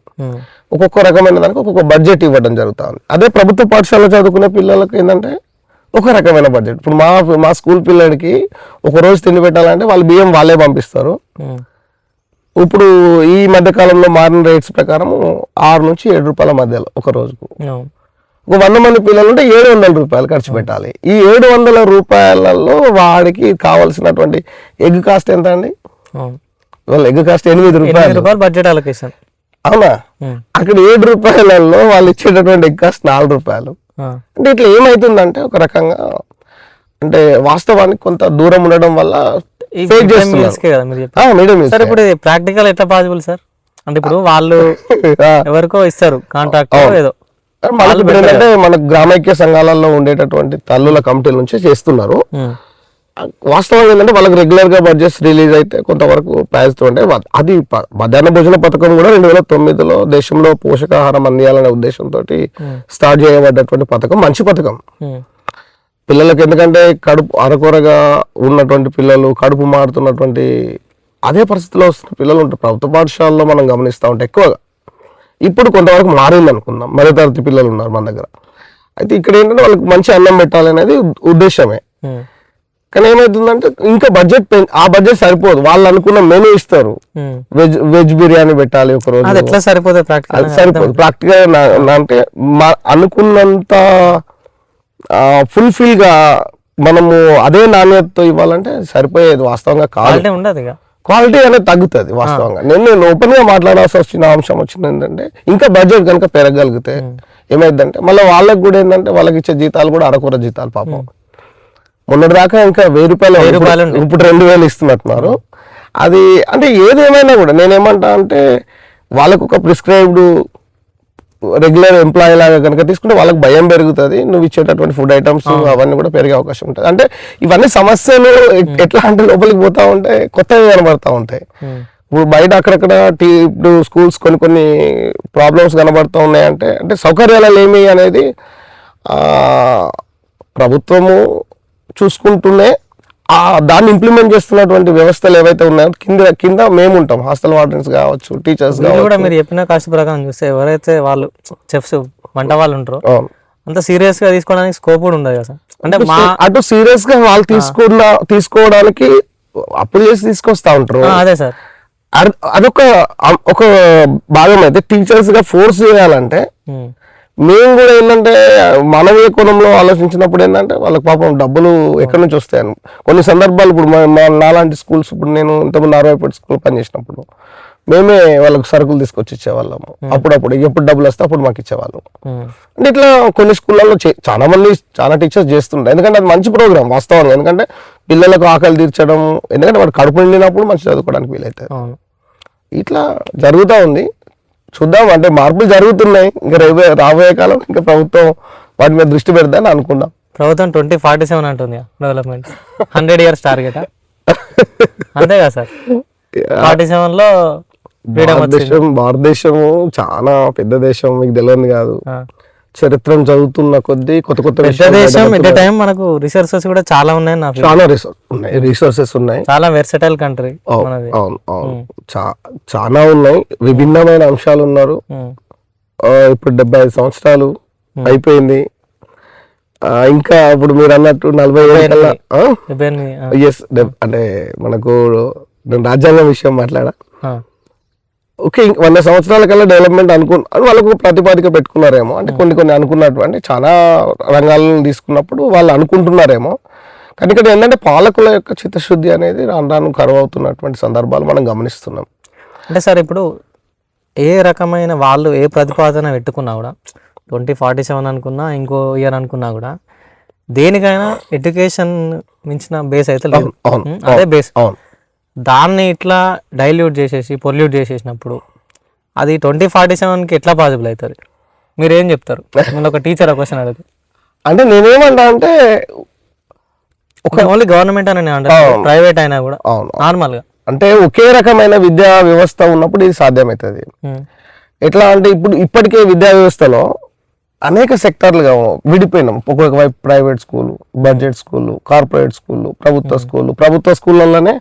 ఒక్కొక్క రకమైన దానికి ఒక్కొక్క బడ్జెట్ ఇవ్వడం జరుగుతుంది. అదే ప్రభుత్వ పాఠశాలలో చదువుకునే పిల్లలకు ఏంటంటే ఒక రకమైన బడ్జెట్. ఇప్పుడు మా స్కూల్ పిల్లడికి ఒక రోజు తిండి పెట్టాలంటే వాళ్ళు బియ్యం వాళ్ళే పంపిస్తారు. ఇప్పుడు ఈ మధ్య కాలంలో మారిన రేట్స్ ప్రకారం 6 నుంచి 7 రూపాయల మధ్యలో ఒక రోజుకు. ఒక 100 మంది పిల్లలు ఉంటే 700 రూపాయలు ఖర్చు పెట్టాలి. ఈ 700 రూపాయలలో వాడికి కావాల్సినటువంటి ఎగ్ కాస్ట్ ఎంత అండి? వాళ్ళ ఎగ్ కాస్ట్ 8 రూపాయలు బడ్జెట్ అలొకేషన్. అవునా? అక్కడ 7 రూపాయలలో వాళ్ళు ఇచ్చేటటువంటి ఎగ్ కాస్ట్ 4 రూపాయలు. అంటే ఇట్లా ఏమైతుందంటే ఒక రకంగా అంటే వాస్తవానికి కొంత దూరం ఉండడం వల్ల ప్రాక్టికల్ ఎట్లా పాసిబుల్ సార్? అంటే ఇప్పుడు వాళ్ళు ఎవరికో ఇస్తారు కాంట్రాక్ట్ ఏదో, ఏంటంటే మన గ్రామైక్య సంఘాలలో ఉండేటటువంటి తల్లుల కమిటీల నుంచి చేస్తున్నారు. వాస్తవం ఏంటంటే వాళ్ళకి రెగ్యులర్ గా బడ్జెట్స్ రిలీజ్ అయితే కొంతవరకు ఉంటే అది మధ్యాహ్న భోజన పథకం కూడా 2009లో దేశంలో పోషకాహారం అందియాలనే ఉద్దేశంతో స్టార్ట్ చేయబడ్డటువంటి పథకం. మంచి పథకం పిల్లలకి, ఎందుకంటే కడుపు అరకొరగా ఉన్నటువంటి పిల్లలు, కడుపు మారుతున్నటువంటి అదే పరిస్థితిలో వస్తున్న పిల్లలు ఉంటారు ప్రభుత్వ పాఠశాలలో మనం గమనిస్తూ ఉంటే ఎక్కువగా. ఇప్పుడు కొంతవరకు మారింది అనుకుందాం, మరో తరగతి పిల్లలు ఉన్నారు మన దగ్గర. అయితే ఇక్కడ ఏంటంటే వాళ్ళకి మంచి అన్నం పెట్టాలనేది ఉద్దేశమే. కానీ ఏమైతుందంటే ఇంకా ఆ బడ్జెట్ సరిపోదు. వాళ్ళు అనుకున్న మెనూ ఇస్తారు, వెజ్ బిర్యానీ పెట్టాలి ఒక రోజు, ఎట్లా సరిపోదు? సరిపోదు ప్రాక్టికల్ అంటే అనుకున్నంత ఫుల్ఫిల్ గా మనము అదే నాణ్యతతో ఇవ్వాలంటే సరిపోయేది వాస్తవంగా కాదు. క్వాలిటీ అనేది తగ్గుతుంది వాస్తవంగా. నేను ఓపెన్ గా మాట్లాడాల్సి వచ్చిన అంశం వచ్చింది ఏంటంటే ఇంకా బడ్జెట్ కనుక పెరగలిగితే ఏమైందంటే మళ్ళీ వాళ్ళకి కూడా ఏంటంటే వాళ్ళకి ఇచ్చే జీతాలు కూడా అరకొర జీతాలు పాపం. మొన్నటి దాకా ఇంకా 1000 రూపాయలు, ఇప్పుడు 2000 ఇస్తున్నట్టున్నారు. అది అంటే ఏదేమైనా కూడా నేనేమంటా అంటే వాళ్ళకు ఒక ప్రిస్క్రైబ్డ్ రెగ్యులర్ ఎంప్లాయీ లాగా కనుక తీసుకుంటే వాళ్ళకి భయం పెరుగుతుంది. నువ్వు ఇచ్చేటటువంటి ఫుడ్ ఐటమ్స్ అవన్నీ కూడా పెరిగే అవకాశం ఉంటుంది. అంటే ఇవన్నీ సమస్యలు ఎట్లా అంటే లోపలికి పోతా ఉంటాయి, కొత్తగా కనబడతా ఉంటాయి. ఇప్పుడు బయట అక్కడక్కడ ఇప్పుడు స్కూల్స్ కొన్ని ప్రాబ్లమ్స్ కనబడుతూ ఉన్నాయంటే అంటే సౌకర్యాలు ఏమి అనేది ప్రభుత్వము చూసుకుంటూనే దాన్ని ఇంప్లిమెంట్ చేస్తున్నటువంటి వ్యవస్థలు ఏవైతే ఉన్నాయో కింద మేము ఉంటాం, హాస్టల్ వార్డెన్స్ కావచ్చు, టీచర్స్ కూడా. మీరు చెప్పిన కాస్ట్ ప్రకారం చూస్తే ఎవరైతే వాళ్ళు చెఫ్స్ వంట వాళ్ళు ఉంటారో అంత సీరియస్ గా తీసుకోవడానికి స్కోప్ కూడా ఉండదు కదా. అంటే అటు సీరియస్ గా వాళ్ళు తీసుకోవడానికి అప్పులు చేసి తీసుకొస్తా ఉంటారు. అదే సార్, అదొక భాగం. అయితే టీచర్స్ గా ఫోర్స్ చేయాలంటే మేము కూడా ఏంటంటే మానవీయ కోణంలో ఆలోచించినప్పుడు ఏంటంటే వాళ్ళకి పాపం డబ్బులు ఎక్కడి నుంచి వస్తాయని కొన్ని సందర్భాలు. ఇప్పుడు నాలాంటి స్కూల్స్, ఇప్పుడు నేను ఇంతకుముందు 60 స్కూల్ పనిచేసినప్పుడు మేమే వాళ్ళకి సరుకులు తీసుకొచ్చి ఇచ్చేవాళ్ళము. అప్పుడప్పుడు ఎప్పుడు డబ్బులు వస్తే అప్పుడు మాకు ఇచ్చేవాళ్ళం. అంటే ఇట్లా కొన్ని స్కూళ్ళల్లో చాలా టీచర్స్ చేస్తుంటారు. ఎందుకంటే అది మంచి ప్రోగ్రామ్ వాస్తవంగా. ఎందుకంటే పిల్లలకు ఆకలి తీర్చడం, ఎందుకంటే వాడు కడుపు నిండినప్పుడు మంచి చదువుకోవడానికి వీలవుతుంది. ఇట్లా జరుగుతూ ఉంది. చూద్దాం, అంటే మార్పులు జరుగుతున్నాయి. ఇంకా రాబోయే కాలం ఇంకా ప్రభుత్వం వాటి మీద దృష్టి పెడతాని అనుకుందాం. ప్రభుత్వం 2047 అంటుంది డెవలప్మెంట్, 100 years టార్గెట్ అంతే కదా సార్? 47లో భారతదేశము చాలా పెద్ద దేశం, మీకు తెలియదు కాదు. చరిత్రను చదువుతున్న కొద్దీ కొత్త దేశం. ఎట్ టైం మనకు రిసోర్సెస్ కూడా చాలా ఉన్నాయి. చాలా రిసోర్సెస్ ఉన్నాయి. చాలా వెర్సటైల్ కంట్రీ. చాలా ఉన్నాయి, విభిన్నమైన అంశాలు ఉన్నారు. ఇప్పుడు 75 సంవత్సరాలు అయిపోయింది. ఇంకా ఇప్పుడు మీరు అన్నట్టు 40 ఎస్ అంటే మనకు రాజ్యాంగం విషయం మాట్లాడా. ఓకే, 100 సంవత్సరాల కల్లా డెవలప్మెంట్ వాళ్ళకు ప్రతిపాదిక పెట్టుకున్నారేమో. అంటే కొన్ని అనుకున్నట్టు అంటే చాలా రంగాలను తీసుకున్నప్పుడు వాళ్ళు అనుకుంటున్నారేమో. కానీ ఇక్కడ ఏంటంటే పాలకుల యొక్క చిత్తశుద్ధి అనేది రాను కరువు అవుతున్నటువంటి సందర్భాలు మనం గమనిస్తున్నాం. అంటే సార్ ఇప్పుడు ఏ రకమైన వాళ్ళు ఏ ప్రతిపాదన పెట్టుకున్నా కూడా 2047 అనుకున్నా ఇంకో ఇయర్ అనుకున్నా కూడా దేనికైనా ఎడ్యుకేషన్ మించిన బేస్ అయితే లేదు. అవును, అదే బేస్. అవును. దాన్ని ఇట్లా డైల్యూట్ చేసేసి పొల్యూట్ చేసేసినప్పుడు అది 2047కి ఎట్లా పాసిబుల్ అవుతుంది? మీరు ఏం చెప్తారు? నేను ఒక టీచర్ క్వశ్చన్ అడుగుతాను. అంటే నేనేమంటా అంటే ఒక ఓన్లీ గవర్నమెంట్ అని అంటే ప్రైవేట్ అయినా కూడా అవును నార్మల్గా అంటే ఒకే రకమైన విద్యా వ్యవస్థ ఉన్నప్పుడు ఇది సాధ్యమవుతుంది. ఎట్లా అంటే ఇప్పటికే విద్యా వ్యవస్థలో అనేక సెక్టార్లుగా విడిపోయినాం. ఒక్కొక్క వైపు ప్రైవేట్ స్కూలు, బడ్జెట్ స్కూళ్ళు, కార్పొరేట్ స్కూళ్ళు, ప్రభుత్వ స్కూళ్ళలోనే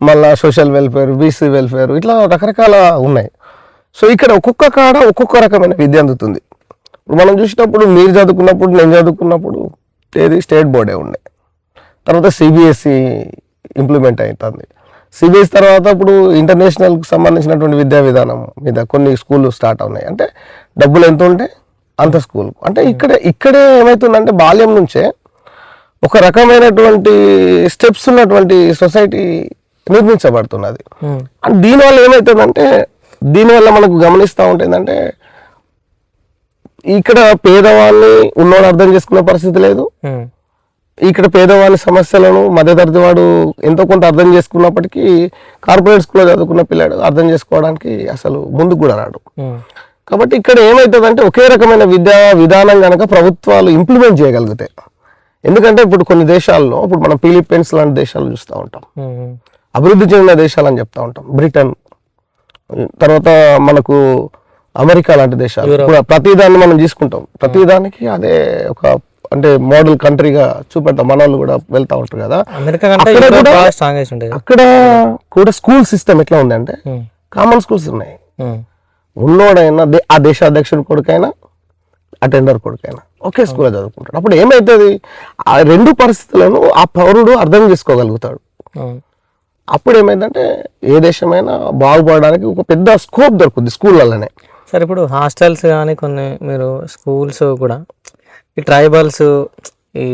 మళ్ళా సోషల్ వెల్ఫేర్, బీసీ వెల్ఫేర్, ఇట్లా రకరకాల ఉన్నాయి. సో ఇక్కడ ఒక్కొక్క కాడ ఒక్కొక్క రకమైన విద్య అందుతుంది. మనం చూసినప్పుడు మీరు చదువుకున్నప్పుడు, నేను చదువుకున్నప్పుడు ఏది స్టేట్ బోర్డే ఉండే, తర్వాత సిబిఎస్ఈ ఇంప్లిమెంట్ అవుతుంది. సిబిఎస్ తర్వాత ఇప్పుడు ఇంటర్నేషనల్కి సంబంధించినటువంటి విద్యా విధానం మీద కొన్ని స్కూళ్ళు స్టార్ట్ అవునాయి. అంటే డబ్బులు ఎంత ఉంటే అంత స్కూల్. అంటే ఇక్కడే ఏమవుతుందంటే బాల్యం నుంచే ఒక రకమైనటువంటి స్టెప్స్ ఉన్నటువంటి సొసైటీ నిర్మించబడుతున్నది. అండ్ దీనివల్ల ఏమవుతుందంటే దీనివల్ల మనకు గమనిస్తూ ఉంటుందంటే ఇక్కడ పేదవాళ్ళని ఉన్నవాడు అర్థం చేసుకునే పరిస్థితి లేదు. ఇక్కడ పేదవాళ్ళ సమస్యలను మధ్యతరగతి వాడు ఎంతో కొంత అర్థం చేసుకున్నప్పటికీ కార్పొరేట్ స్కూల్లో చదువుకున్న పిల్లాడు అర్థం చేసుకోవడానికి అసలు ముందుకు కూడా రాడు. కాబట్టి ఇక్కడ ఏమవుతుందంటే ఒకే రకమైన విద్యా విధానం కనుక ప్రభుత్వాలు ఇంప్లిమెంట్ చేయగలుగుతాయి. ఎందుకంటే ఇప్పుడు కొన్ని దేశాల్లో ఇప్పుడు మనం ఫిలిప్పీన్స్ లాంటి దేశాలు చూస్తూ ఉంటాం, అభివృద్ధి చెందిన దేశాలు అని చెప్తా ఉంటాం. బ్రిటన్ తర్వాత మనకు అమెరికా లాంటి దేశాలు కూడా ప్రతిదాన్ని మనం తీసుకుంటాం. ప్రతిదానికి అదే ఒక అంటే మోడల్ కంట్రీగా చూపెడతాం. మన వాళ్ళు కూడా వెళ్తా ఉంటారు కదా. అక్కడ కూడా స్కూల్ సిస్టమ్ ఎట్లా ఉంది అంటే కామన్ స్కూల్స్ ఉన్నాయి. ఉన్నోడైనా ఆ దేశాధ్యక్షుడి కొడుకైనా అటెండర్ కొడుకైనా ఒకే స్కూల్లో చదువుకుంటాడు. అప్పుడు ఏమవుతుంది, ఆ రెండు పరిస్థితులను ఆ పౌరుడు అర్థం చేసుకోగలుగుతాడు. అప్పుడు ఏమైందంటే ఏ దేశమైనా బాగుపడడానికి ఒక పెద్ద స్కోప్ దొరుకుతుంది స్కూళ్ళలోనే. సరే, ఇప్పుడు హాస్టల్స్ కానీ కొన్ని మీరు స్కూల్స్ కూడా ఈ ట్రైబల్స్ ఈ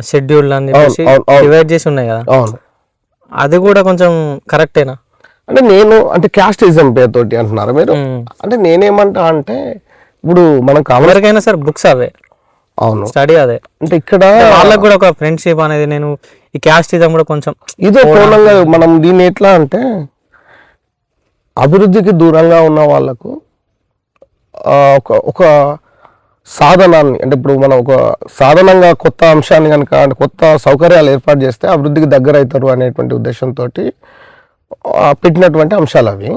షెడ్యూల్ అని చెప్పేసి డివైడ్ చేసి ఉన్నాయి కదా, అది కూడా కొంచెం కరెక్టేనా? అంటే నేను అంటే క్యాస్టిజం పేరుతోటి అంటున్నారు మీరు. అంటే నేనేమంటా అంటే ఇప్పుడు మనం ఎవరికైనా సరే బుక్స్ అవే, అవును, స్టడీ అదే. అంటే ఇక్కడ వాళ్ళకి కూడా ఒక ఫ్రెండ్షిప్ అనేది నేను ఈ క్యాస్టిజం కూడా కొంచెం ఇదో పూర్ణంగా మనం దీన్ని ఎట్లా అంటే అభివృద్ధికి దూరంగా ఉన్న వాళ్ళకు ఒక సాధనాన్ని అంటే ఇప్పుడు మనం ఒక సాధనంగా కొత్త అంశాన్ని కనుక అంటే కొత్త సౌకర్యాలు ఏర్పాటు చేస్తే అభివృద్ధికి దగ్గర అవుతారు అనేటువంటి ఉద్దేశంతో పెట్టినటువంటి అంశాలు అవి.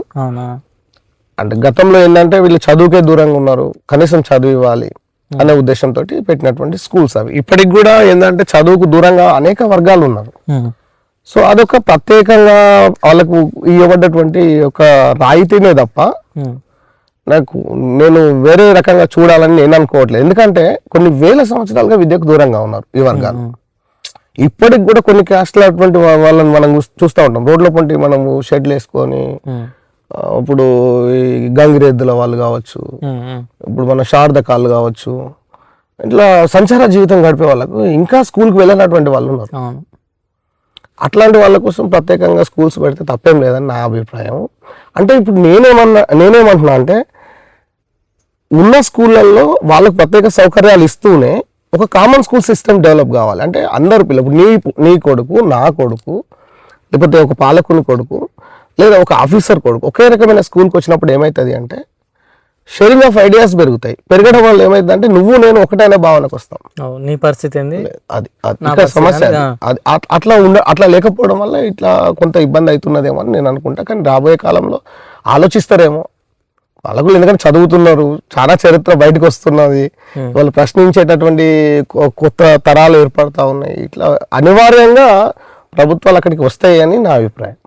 అంటే గతంలో ఏంటంటే వీళ్ళు చదువుకే దూరంగా ఉన్నారు, కనీసం చదువు ఇవ్వాలి అనే ఉద్దేశంతో పెట్టినటువంటి స్కూల్స్ అవి. ఇప్పటికి కూడా ఏంటంటే చదువుకు దూరంగా అనేక వర్గాలు ఉన్నారు. సో అదొక ప్రత్యేకంగా వాళ్ళకు ఇవ్వబడ్డటువంటి ఒక రాయితీనే తప్ప నేను వేరే రకంగా చూడాలని నేను అనుకోవట్లేదు. ఎందుకంటే కొన్ని వేల సంవత్సరాలుగా విద్యకు దూరంగా ఉన్నారు ఈ వర్గాలు. ఇప్పటికి కూడా కొన్ని క్యాస్ట్ల అటువంటి వాళ్ళని మనం చూస్తూ ఉంటాం. రోడ్ల పొంటి మనము షెడ్లు వేసుకొని ఇప్పుడు ఈ గంగిరెద్దుల వాళ్ళు కావచ్చు, ఇప్పుడు మన శారదకాలు కావచ్చు, ఇట్లా సంచార జీవితం గడిపే వాళ్ళకు ఇంకా స్కూల్కి వెళ్ళినటువంటి వాళ్ళు ఉన్నారు. అట్లాంటి వాళ్ళ కోసం ప్రత్యేకంగా స్కూల్స్ పెడితే తప్పేం లేదని నా అభిప్రాయం. అంటే ఇప్పుడు నేనేమంటున్నా అంటే ఉన్న స్కూళ్ళల్లో వాళ్ళకు ప్రత్యేక సౌకర్యాలు ఇస్తూనే ఒక కామన్ స్కూల్ సిస్టమ్ డెవలప్ కావాలి. అంటే అందరు పిల్లలు నీ కొడుకు, నా కొడుకు, లేకపోతే ఒక పాలకుని కొడుకు లేదా ఒక ఆఫీసర్ కొడుకు ఒకే రకమైన స్కూల్కి వచ్చినప్పుడు ఏమవుతుంది అంటే షేరింగ్ ఆఫ్ ఐడియాస్ పెరుగుతాయి. పెరగడం వల్ల ఏమైందంటే నువ్వు నేను ఒకటైనా భావనకు వస్తాం. నీ పరిస్థితి ఏంది, అది సమస్య. అట్లా లేకపోవడం వల్ల ఇట్లా కొంత ఇబ్బంది అవుతున్నదేమో అని నేను అనుకుంటా. కానీ రాబోయే కాలంలో ఆలోచిస్తారేమో వాళ్ళకు, ఎందుకంటే చదువుతున్నారు, చాలా చరిత్ర బయటకు వస్తున్నది, వాళ్ళు ప్రశ్నించేటటువంటి కొత్త తరాలు ఏర్పడతా ఉన్నాయి. ఇట్లా అనివార్యంగా ప్రభుత్వాలు అక్కడికి వస్తాయి అని నా అభిప్రాయం.